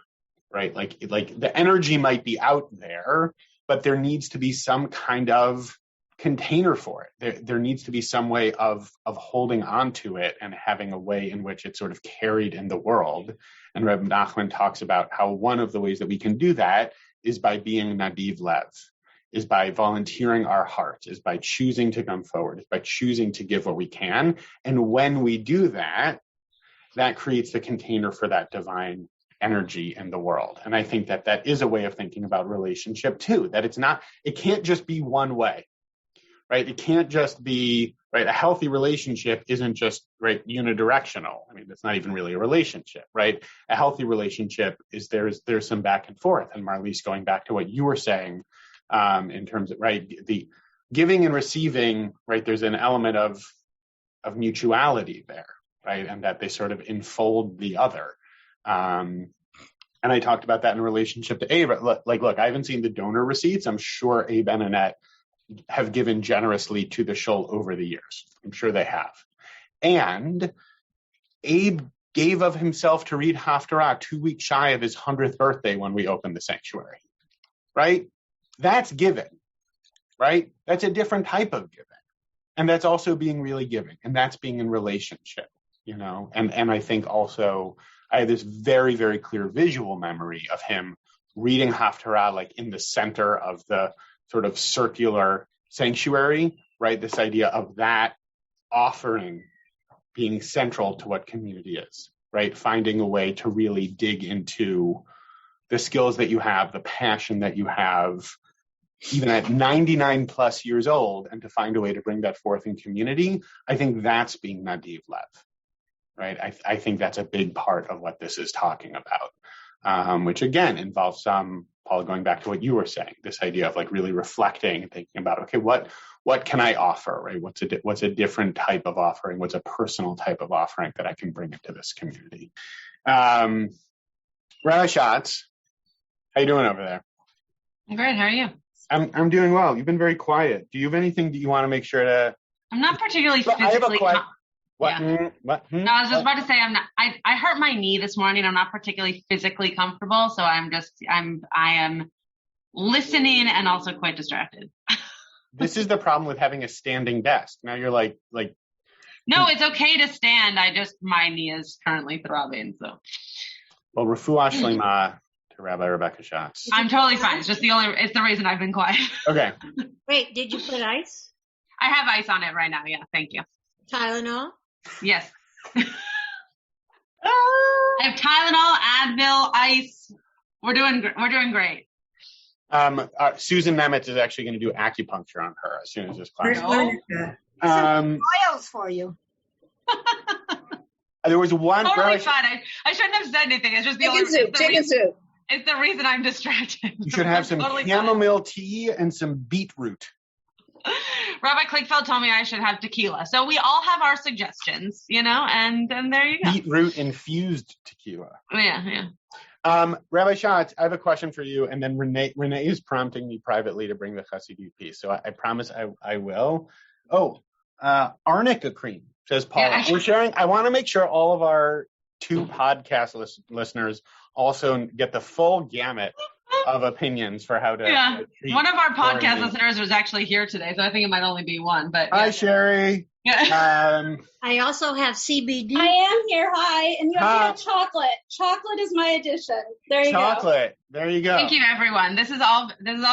[SPEAKER 2] right? Like the energy might be out there, but there needs to be some kind of container for it. There needs to be some way of holding on to it and having a way in which it's sort of carried in the world. And Reb Nachman talks about how one of the ways that we can do that is by being nadiv lev, is by volunteering our hearts, is by choosing to come forward, is by choosing to give what we can. And when we do that, that creates the container for that divine energy in the world. And I think that is a way of thinking about relationship too, that it can't just be one way. Right? It can't just be, right? A healthy relationship isn't just, right, unidirectional. I mean, it's not even really a relationship, right? A healthy relationship is there's some back and forth. And Marlies, going back to what you were saying, in terms of, right, the giving and receiving, right? There's an element of mutuality there, right? And that they sort of enfold the other. And I talked about that in relationship to Abe. Look, I haven't seen the donor receipts. I'm sure Abe and Annette have given generously to the shul over the years. I'm sure they have. And Abe gave of himself to read Haftarah 2 weeks shy of his 100th birthday when we opened the sanctuary, right? That's giving, right? That's a different type of giving. And that's also being really giving. And that's being in relationship, And I think also I have this very, very clear visual memory of him reading Haftarah like in the center of the sort of circular sanctuary, right? This idea of that offering being central to what community is, right? Finding a way to really dig into the skills that you have, the passion that you have, even at 99 plus years old, and to find a way to bring that forth in community. I think that's being nadiv lev, right? I think that's a big part of what this is talking about, which again involves some, Paul, going back to what you were saying, this idea of like really reflecting and thinking about, okay, what can I offer, right? What's a different type of offering? What's a personal type of offering that I can bring into this community? Rabbi Schatz, how you doing over there?
[SPEAKER 3] I'm great. How are you?
[SPEAKER 2] I'm doing well. You've been very quiet. Do you have anything that you want to make sure to? I'm
[SPEAKER 3] not particularly physically. I have a question. What? Yeah. What? No, I was just about to say I hurt my knee this morning. I'm not particularly physically comfortable, so I am listening and also quite distracted.
[SPEAKER 2] This is the problem with having a standing desk. Now you're like.
[SPEAKER 3] No, it's okay to stand. My knee is currently throbbing, so.
[SPEAKER 2] Well, refuah shlema to Rabbi Rebecca Schatz.
[SPEAKER 3] I'm totally fine. It's the reason I've been quiet.
[SPEAKER 2] Okay.
[SPEAKER 8] Wait, did you put ice?
[SPEAKER 3] I have ice on it right now. Yeah, thank you.
[SPEAKER 8] Tylenol?
[SPEAKER 3] Yes. I have Tylenol, Advil, ice. We're doing great.
[SPEAKER 2] Susan Nemitz is actually going to do acupuncture on her as soon as this class.
[SPEAKER 8] Some oils for you.
[SPEAKER 2] There was one.
[SPEAKER 3] Totally fine. I shouldn't have said anything. It's just
[SPEAKER 5] chicken soup.
[SPEAKER 3] It's the reason I'm distracted.
[SPEAKER 2] You should have some chamomile tea and some beetroot.
[SPEAKER 3] Rabbi Klickfeld told me I should have tequila. So we all have our suggestions, and there you go.
[SPEAKER 2] Beetroot infused tequila.
[SPEAKER 3] Yeah.
[SPEAKER 2] Rabbi Schatz, I have a question for you, and then Renee is prompting me privately to bring the Chassidut piece, so I promise I will. Arnica cream, says Paula. Yeah, we're sharing. I want to make sure all of our 2 podcast listeners also get the full gamut of opinions for how to.
[SPEAKER 3] Yeah, one of our podcast listeners was actually here today, so I think it might only be one. But
[SPEAKER 2] hi, Sherry.
[SPEAKER 8] I also have CBD.
[SPEAKER 12] I am here. Hi. And you also have chocolate. Chocolate is my addition. There you go.
[SPEAKER 2] Chocolate. There you go.
[SPEAKER 3] Thank you, everyone. This is all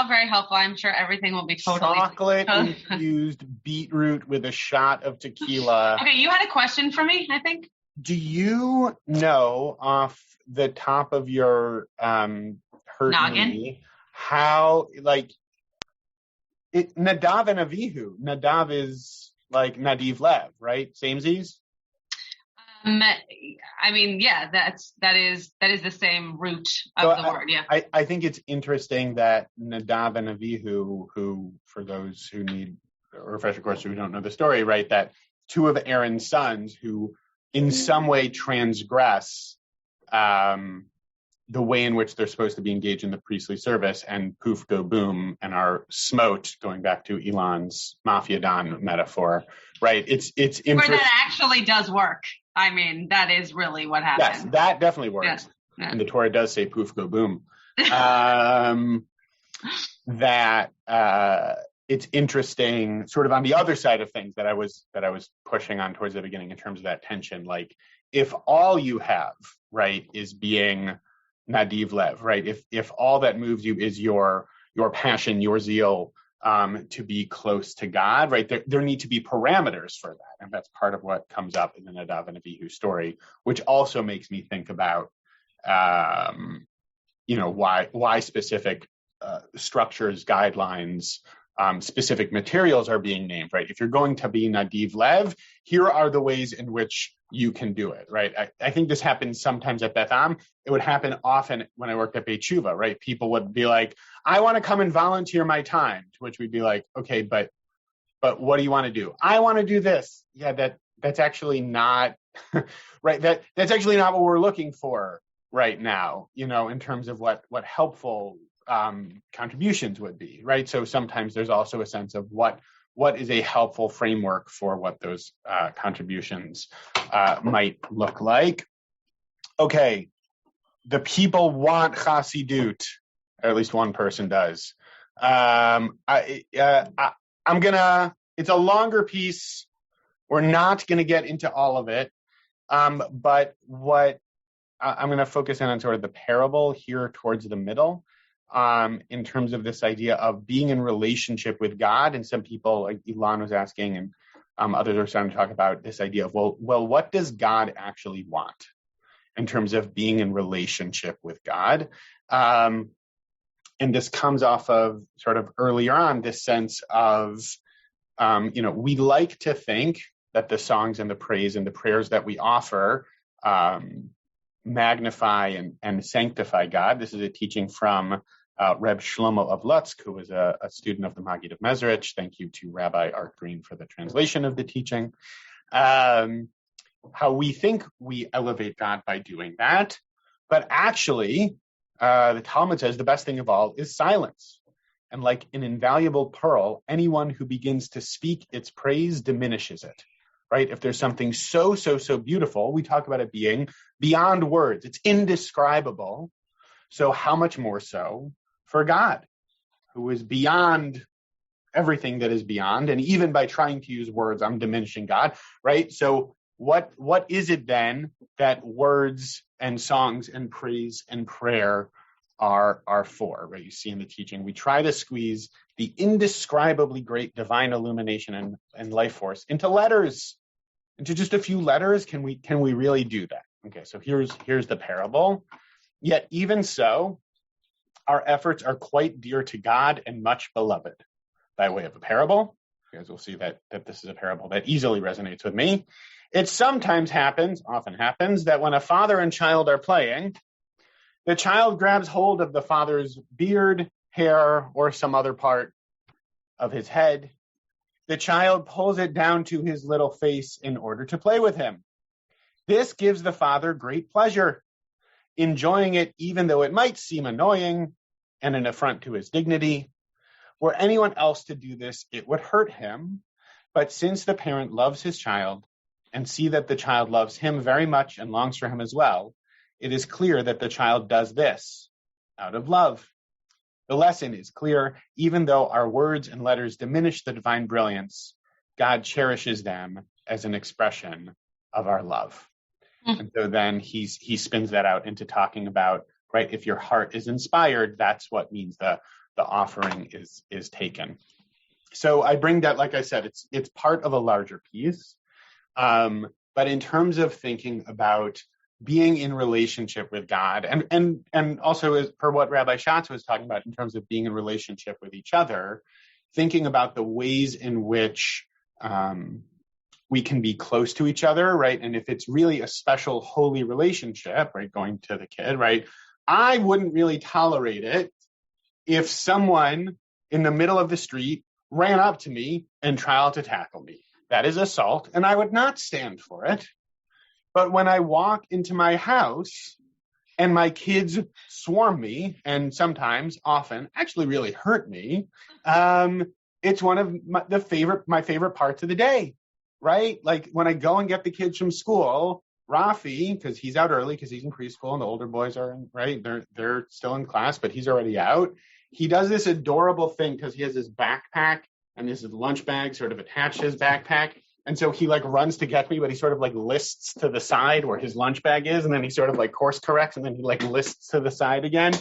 [SPEAKER 3] very helpful. I'm sure everything will be totally
[SPEAKER 2] chocolate infused beetroot with a shot of tequila.
[SPEAKER 3] Okay, you had a question for me, I think.
[SPEAKER 2] Do you know off the top of your hurt
[SPEAKER 3] noggin
[SPEAKER 2] knee how Nadav and Avihu? Nadav is like Nadiv Lev, right? Samesies?
[SPEAKER 3] I mean, yeah, that is the same root of the word, yeah.
[SPEAKER 2] I think it's interesting that Nadav and Avihu, who, for those who need a refresher course who don't know the story, right, that two of Aaron's sons who in some way transgress the way in which they're supposed to be engaged in the priestly service and poof, go boom, and are smote, going back to Elon's Mafia Don metaphor, right? It's interesting.
[SPEAKER 3] Where that actually does work. I mean, that is really what happened.
[SPEAKER 2] Yes, that definitely works. Yeah. And the Torah does say poof, go boom. That it's interesting, sort of on the other side of things that I was pushing on towards the beginning in terms of that tension. Like, if all you have, right, is being Nadiv Lev, right? If all that moves you is your passion, your zeal to be close to God, right? There need to be parameters for that, and that's part of what comes up in the Nadav and Avihu story, which also makes me think about, why specific structures, guidelines, specific materials are being named, right? If you're going to be Nadiv Lev, here are the ways in which you can do it, right? I think this happens sometimes at Beth Am. It would happen often when I worked at Beit Tshuva, right? People would be like, I want to come and volunteer my time, to which we'd be like, okay, but what do you want to do? I want to do this. Yeah, that's actually not, right? That's actually not what we're looking for right now, in terms of what helpful contributions would be, right? So sometimes there's also a sense of what is a helpful framework for what those contributions might look like. Okay, the people want Chassidut, or at least one person does. It's a longer piece. We're not going to get into all of it, but what I'm going to focus in on sort of the parable here towards the middle. In terms of this idea of being in relationship with God. And some people, like Elon was asking, and others are starting to talk about this idea of, well, what does God actually want in terms of being in relationship with God? And this comes off of sort of earlier on, this sense of, we like to think that the songs and the praise and the prayers that we offer magnify and sanctify God. This is a teaching from Reb Shlomo of Lutsk, who was a student of the Maggid of Mezrich. Thank you to Rabbi Art Green for the translation of the teaching. How we think we elevate God by doing that, but actually, the Talmud says the best thing of all is silence. And like an invaluable pearl, anyone who begins to speak its praise diminishes it. Right? If there's something so beautiful, we talk about it being beyond words. It's indescribable. So how much more so for God, who is beyond everything that is beyond? And even by trying to use words, I'm diminishing God, right? So what is it then that words and songs and praise and prayer are for, right? You see in the teaching, we try to squeeze the indescribably great divine illumination and life force into letters, into just a few letters. Can we really do that? Okay, so here's the parable. Yet even so, our efforts are quite dear to God and much beloved. By way of a parable, you guys will see that this is a parable that easily resonates with me. It often happens, that when a father and child are playing, the child grabs hold of the father's beard, hair, or some other part of his head. The child pulls it down to his little face in order to play with him. This gives the father great pleasure, enjoying it even though it might seem annoying and an affront to his dignity. Were anyone else to do this, it would hurt him. But since the parent loves his child and see that the child loves him very much and longs for him as well, it is clear that the child does this out of love. The lesson is clear. Even though our words and letters diminish the divine brilliance, God cherishes them as an expression of our love. And so then he spins that out into talking about, right, if your heart is inspired, that's what means the offering is taken. So I bring that, like I said, it's part of a larger piece. But in terms of thinking about being in relationship with God, and also as per what Rabbi Schatz was talking about in terms of being in relationship with each other, thinking about the ways in which we can be close to each other, right? And if it's really a special holy relationship, right, going to the kid, right, I wouldn't really tolerate it if someone in the middle of the street ran up to me and tried to tackle me. That is assault, and I would not stand for it. But when I walk into my house and my kids swarm me, and sometimes, often, actually really hurt me, it's one of my favorite parts of the day, right? Like when I go and get the kids from school, Rafi, because he's out early because he's in preschool and the older boys are, right, they're still in class, but he's already out. He does this adorable thing because he has his backpack and this lunch bag sort of attached to his backpack. And so he like runs to get me, but he sort of like lists to the side where his lunch bag is. And then he sort of like course corrects and then he like lists to the side again.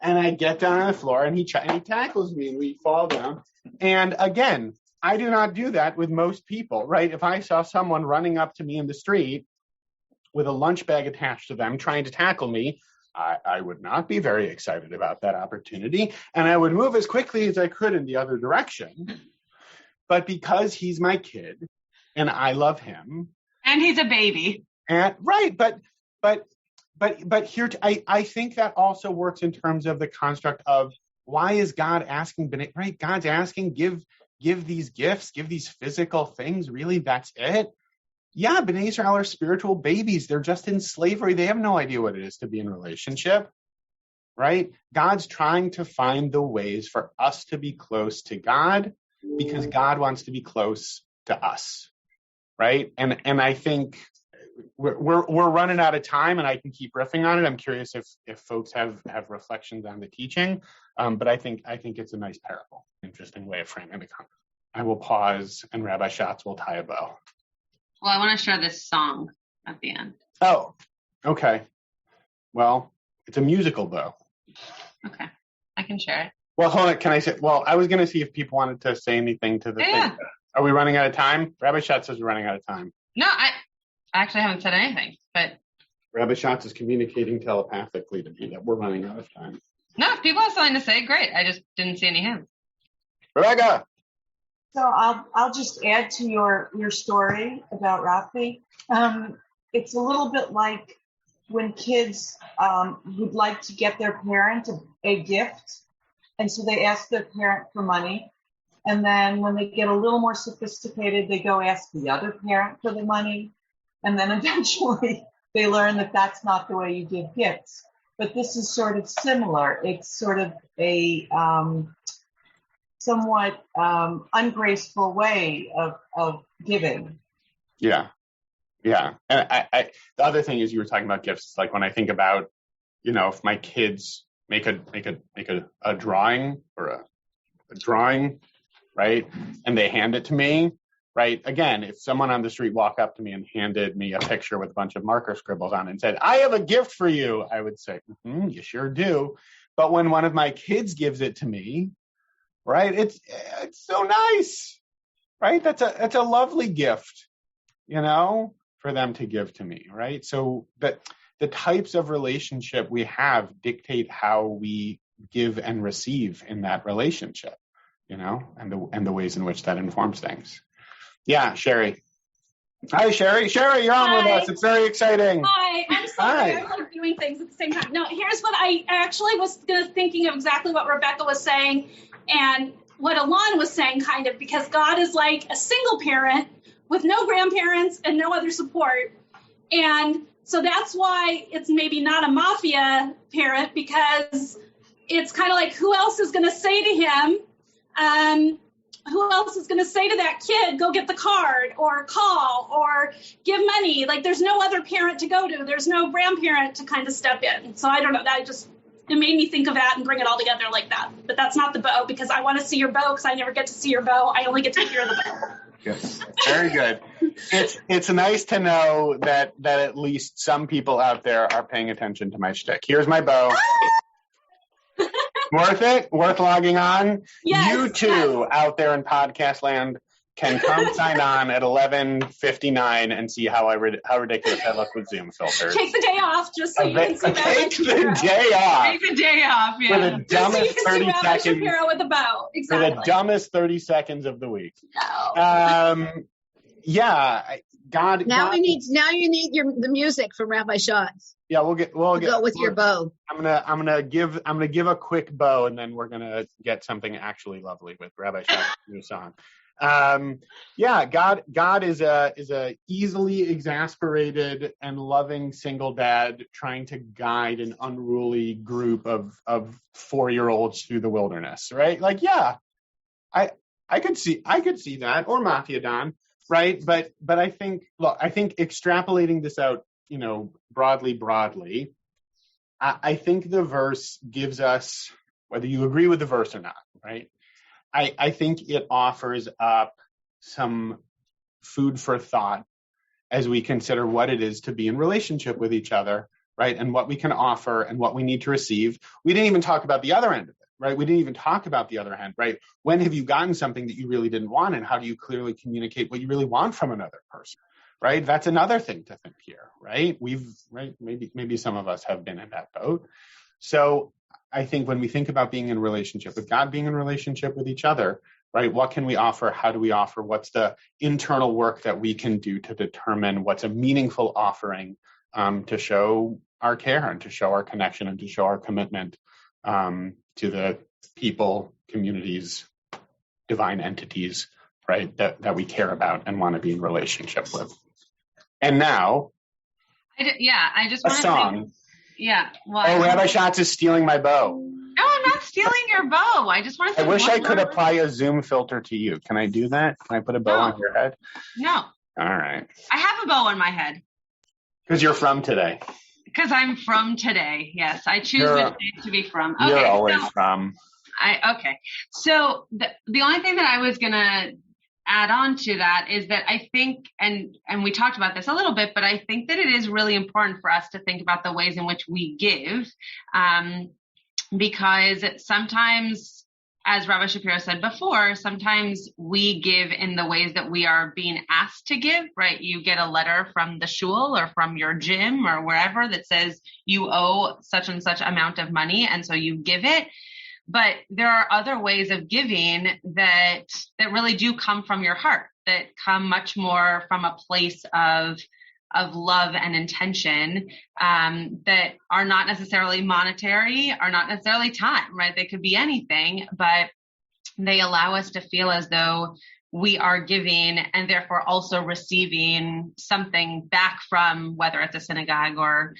[SPEAKER 2] And I get down on the floor and he tackles me and we fall down. And again, I do not do that with most people, right? If I saw someone running up to me in the street with a lunch bag attached to them trying to tackle me, I would not be very excited about that opportunity. And I would move as quickly as I could in the other direction. But because he's my kid and I love him.
[SPEAKER 3] And he's a baby.
[SPEAKER 2] And right. But here, I think that also works in terms of the construct of why is God asking, right? God's asking, give these gifts, give these physical things. Really, that's it? Yeah, B'nai Israel are spiritual babies. They're just in slavery. They have no idea what it is to be in a relationship, right? God's trying to find the ways for us to be close to God because God wants to be close to us, right? And I think we're running out of time, and I can keep riffing on it. I'm curious if folks have reflections on the teaching, but I think it's a nice parable, interesting way of framing the concept. I will pause, and Rabbi Schatz will tie a bow.
[SPEAKER 3] Well, I want to share this song at the end.
[SPEAKER 2] Oh, okay. Well, it's a musical bow.
[SPEAKER 3] Okay, I can share it.
[SPEAKER 2] Well, hold on. Can I say? Well, I was going to see if people wanted to say anything to the thing. Are we running out of time? Rabbi Schatz says we're running out of time.
[SPEAKER 3] No, I actually haven't said anything, but
[SPEAKER 2] Rabbi Schatz is communicating telepathically to me that we're running out of time.
[SPEAKER 3] No, if people have something to say, great. I just didn't see any hands.
[SPEAKER 2] Rebecca.
[SPEAKER 6] So I'll just add to your story about Rafi. It's a little bit like when kids would like to get their parent a gift, and so they ask their parent for money. And then when they get a little more sophisticated, they go ask the other parent for the money. And then eventually they learn that that's not the way you give gifts. But this is sort of similar. It's sort of a somewhat ungraceful way of giving.
[SPEAKER 2] Yeah. And I the other thing is you were talking about gifts. Like when I think about, if my kids make a drawing or a drawing, right, and they hand it to me, right? Again, if someone on the street walked up to me and handed me a picture with a bunch of marker scribbles on it and said, "I have a gift for you," I would say, "You sure do." But when one of my kids gives it to me, right, it's so nice, right? That's a lovely gift, for them to give to me, right? So that the types of relationship we have dictate how we give and receive in that relationship, and the ways in which that informs things. Yeah, Sherry. Hi, Sherry. Sherry, you're on with us. It's very exciting.
[SPEAKER 12] Hi. I'm sorry. I'm like doing things at the same time. No, here's what I actually was thinking of exactly what Rebecca was saying and what Alon was saying, kind of, because God is like a single parent with no grandparents and no other support. And so that's why it's maybe not a mafia parent, because it's kind of like, who else is going to say to him, who else is going to say to that kid, go get the card or call or give money? Like, there's no other parent to go to. There's no grandparent to kind of step in. So I don't know. It made me think of that and bring it all together like that. But that's not the bow, because I want to see your bow, because I never get to see your bow. I only get to hear the bow.
[SPEAKER 2] Yes, very good. It's nice to know that at least some people out there are paying attention to my shtick. Here's my bow. Worth it? Worth logging on?
[SPEAKER 12] Yes,
[SPEAKER 2] You too, out there in podcast land, can come sign on at 11:59 and see how ridiculous I look with Zoom filters.
[SPEAKER 12] Take the day off just so you can see
[SPEAKER 2] Take the day off.
[SPEAKER 3] Take the day off, yeah.
[SPEAKER 2] For the dumbest 30 seconds.
[SPEAKER 12] Shapiro with a bow. Exactly.
[SPEAKER 2] For the dumbest 30 seconds of the week.
[SPEAKER 12] No.
[SPEAKER 2] God.
[SPEAKER 10] Now you need the music from Rabbi Schatz.
[SPEAKER 2] Yeah, we'll
[SPEAKER 10] go with your bow.
[SPEAKER 2] I'm gonna give a quick bow, and then we're gonna get something actually lovely with Rabbi Schatz's new song. God is a easily exasperated and loving single dad trying to guide an unruly group of 4-year-olds through the wilderness, right? Like, yeah, I could see that, or Mafia Don, right? But I think extrapolating this out, broadly, I think the verse gives us, whether you agree with the verse or not, right? I think it offers up some food for thought as we consider what it is to be in relationship with each other, right? And what we can offer and what we need to receive. We didn't even talk about the other end of it, right? We didn't even talk about the other hand, right? When have you gotten something that you really didn't want, and how do you clearly communicate what you really want from another person, right? That's another thing to think here, right? Maybe some of us have been in that boat. So I think when we think about being in relationship with God, being in relationship with each other, right? What can we offer? How do we offer? What's the internal work that we can do to determine what's a meaningful offering to show our care and to show our connection and to show our commitment to the people, communities, divine entities, right? That we care about and want to be in relationship with. And now,
[SPEAKER 3] I just
[SPEAKER 2] a
[SPEAKER 3] want
[SPEAKER 2] song.
[SPEAKER 3] to. Yeah. Well,
[SPEAKER 2] Rabbi Schatz is stealing my bow.
[SPEAKER 3] No, I'm not stealing your bow. I just want to.
[SPEAKER 2] I wish I could apply a Zoom filter to you. Can I do that? Can I put a bow on your head?
[SPEAKER 3] No.
[SPEAKER 2] All right.
[SPEAKER 3] I have a bow on my head.
[SPEAKER 2] Because you're from today.
[SPEAKER 3] Because I'm from today. Yes, I choose which day to be from. Okay,
[SPEAKER 2] you're always from.
[SPEAKER 3] Okay. So the only thing that I was gonna add on to that is that I think, and we talked about this a little bit, but I think that it is really important for us to think about the ways in which we give, because sometimes, as Rabbi Shapiro said before, sometimes we give in the ways that we are being asked to give, right? You get a letter from the shul or from your gym or wherever that says you owe such and such amount of money, and so you give it. But there are other ways of giving that really do come from your heart, that come much more from a place of love and intention, that are not necessarily monetary, are not necessarily time, right? They could be anything, but they allow us to feel as though we are giving and therefore also receiving something back from, whether it's a synagogue or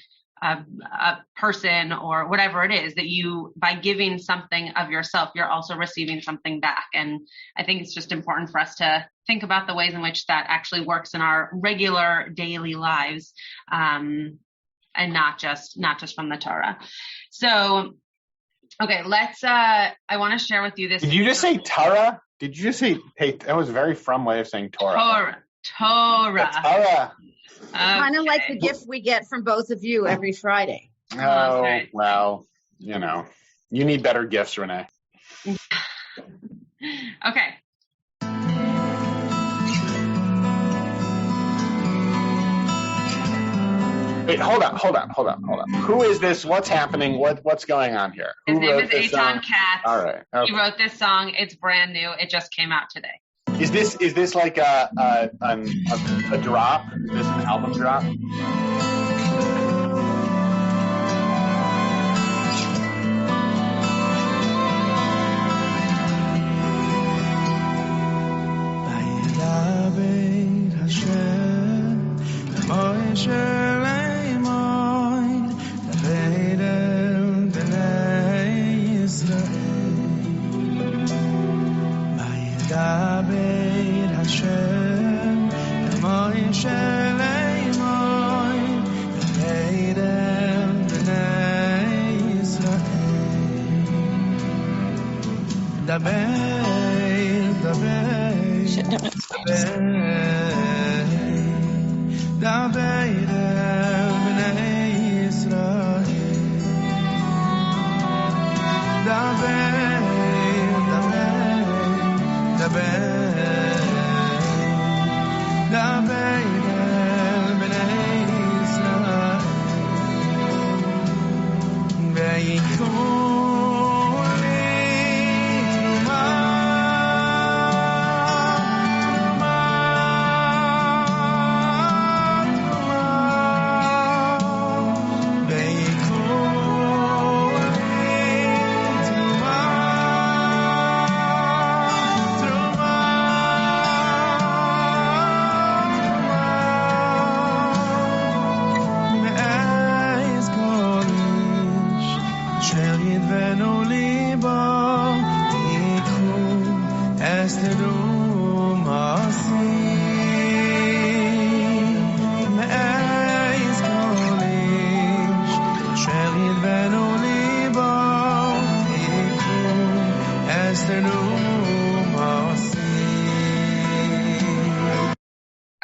[SPEAKER 3] a person or whatever it is, that you, by giving something of yourself, you're also receiving something back. And I think it's just important for us to think about the ways in which that actually works in our regular daily lives, and not just from the Torah. So, okay, I want to share with you this.
[SPEAKER 2] Did you just say Torah? Did you just say, hey, that was a very from way of saying Torah.
[SPEAKER 3] Torah.
[SPEAKER 10] Okay. Kind of like the gift we get from both of you every Friday.
[SPEAKER 2] Oh, okay. Well, you need better gifts, Renee.
[SPEAKER 3] Okay.
[SPEAKER 2] Wait, hold on. Who is this? What's happening? What's going on here?
[SPEAKER 3] His name is Eitan Katz.
[SPEAKER 2] All right. Okay.
[SPEAKER 3] He wrote this song. It's brand new. It just came out today.
[SPEAKER 2] Is this like a drop? Is this an album drop?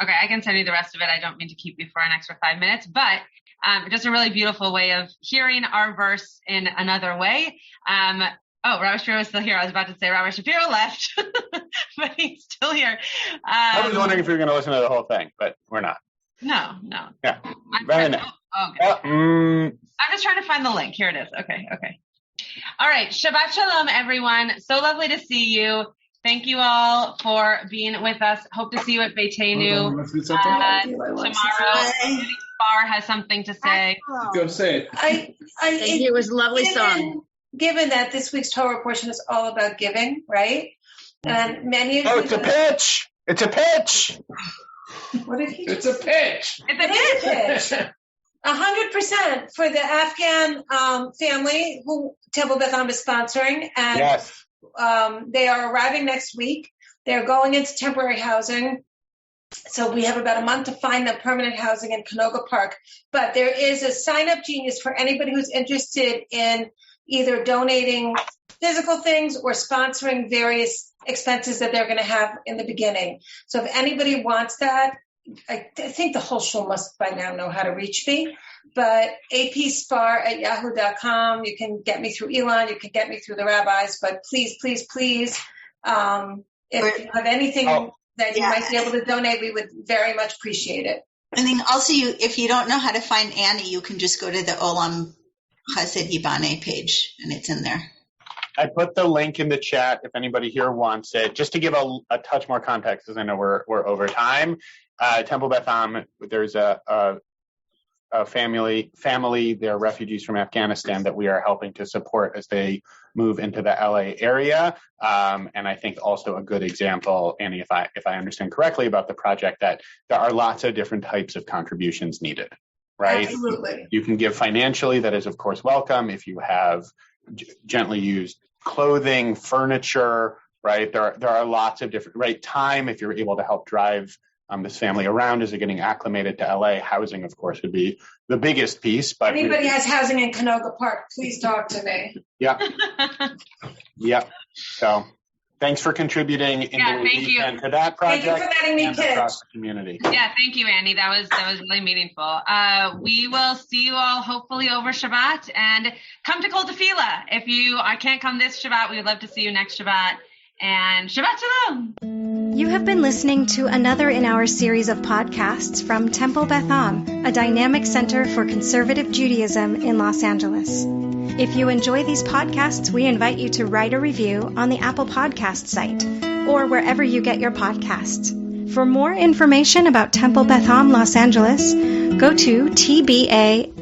[SPEAKER 3] Okay, I can send you the rest of it. I don't mean to keep you for an extra 5 minutes, but just a really beautiful way of hearing our verse in another way. Rabbi Shapiro is still here. I was about to say Rabbi Shapiro left, but he's still here.
[SPEAKER 2] I was wondering if we were going to listen to the whole thing, but we're not.
[SPEAKER 3] No.
[SPEAKER 2] Yeah.
[SPEAKER 3] Okay. I'm just trying to find the link. Here it is. Okay. All right. Shabbat Shalom, everyone. So lovely to see you. Thank you all for being with us. Hope to see you at Beitenu tomorrow. Bar has something to say.
[SPEAKER 4] Go say it.
[SPEAKER 5] Thank you. It was a lovely song.
[SPEAKER 13] Given that this week's Torah portion is all about giving, right? And many of you.
[SPEAKER 2] It's a pitch. It's a pitch.
[SPEAKER 13] What did he?
[SPEAKER 4] It's a pitch.
[SPEAKER 13] It's a pitch. 100% for the Afghan family who Temple Beth Am is sponsoring, and
[SPEAKER 2] yes.
[SPEAKER 13] They are arriving next week. They're going into temporary housing. So we have about a month to find them permanent housing in Canoga Park. But there is a sign-up genius for anybody who's interested in either donating physical things or sponsoring various expenses that they're going to have in the beginning. So if anybody wants that, I think the whole shul must by now know how to reach me. But apspar@yahoo.com. You can get me through Elon. You can get me through the rabbis. But please, if you have anything that you might be able to donate, we would very much appreciate it.
[SPEAKER 7] And then also, if you don't know how to find Annie, you can just go to the Olam Chesed Yibane page, and it's in there.
[SPEAKER 2] I put the link in the chat if anybody here wants it. Just to give a touch more context, as I know we're over time. Temple Beth Am, there's a family. They're refugees from Afghanistan that we are helping to support as they move into the LA area. And I think also a good example, Annie, if I understand correctly about the project, that there are lots of different types of contributions needed, right?
[SPEAKER 13] Absolutely.
[SPEAKER 2] You can give financially. That is, of course, welcome. If you have gently used clothing, furniture, right? There are lots of different, right? Time, if you're able to help drive this family around as they're getting acclimated to LA. Housing, of course, would be the biggest piece. But
[SPEAKER 13] anybody has housing in Canoga Park, please talk to me.
[SPEAKER 2] Yeah. So thanks for contributing to that project.
[SPEAKER 13] Thank you for letting me pitch.
[SPEAKER 2] Across the community.
[SPEAKER 3] Yeah, thank you, Andy. That was really meaningful. We will see you all hopefully over Shabbat, and come to Kol Tefillah. If you can't come this Shabbat, we would love to see you next Shabbat. And Shabbat Shalom.
[SPEAKER 1] You have been listening to another in our series of podcasts from Temple Beth Am, a dynamic center for conservative Judaism in Los Angeles. If you enjoy these podcasts, we invite you to write a review on the Apple Podcast site or wherever you get your podcasts. For more information about Temple Beth Am Los Angeles, go to tbala.org.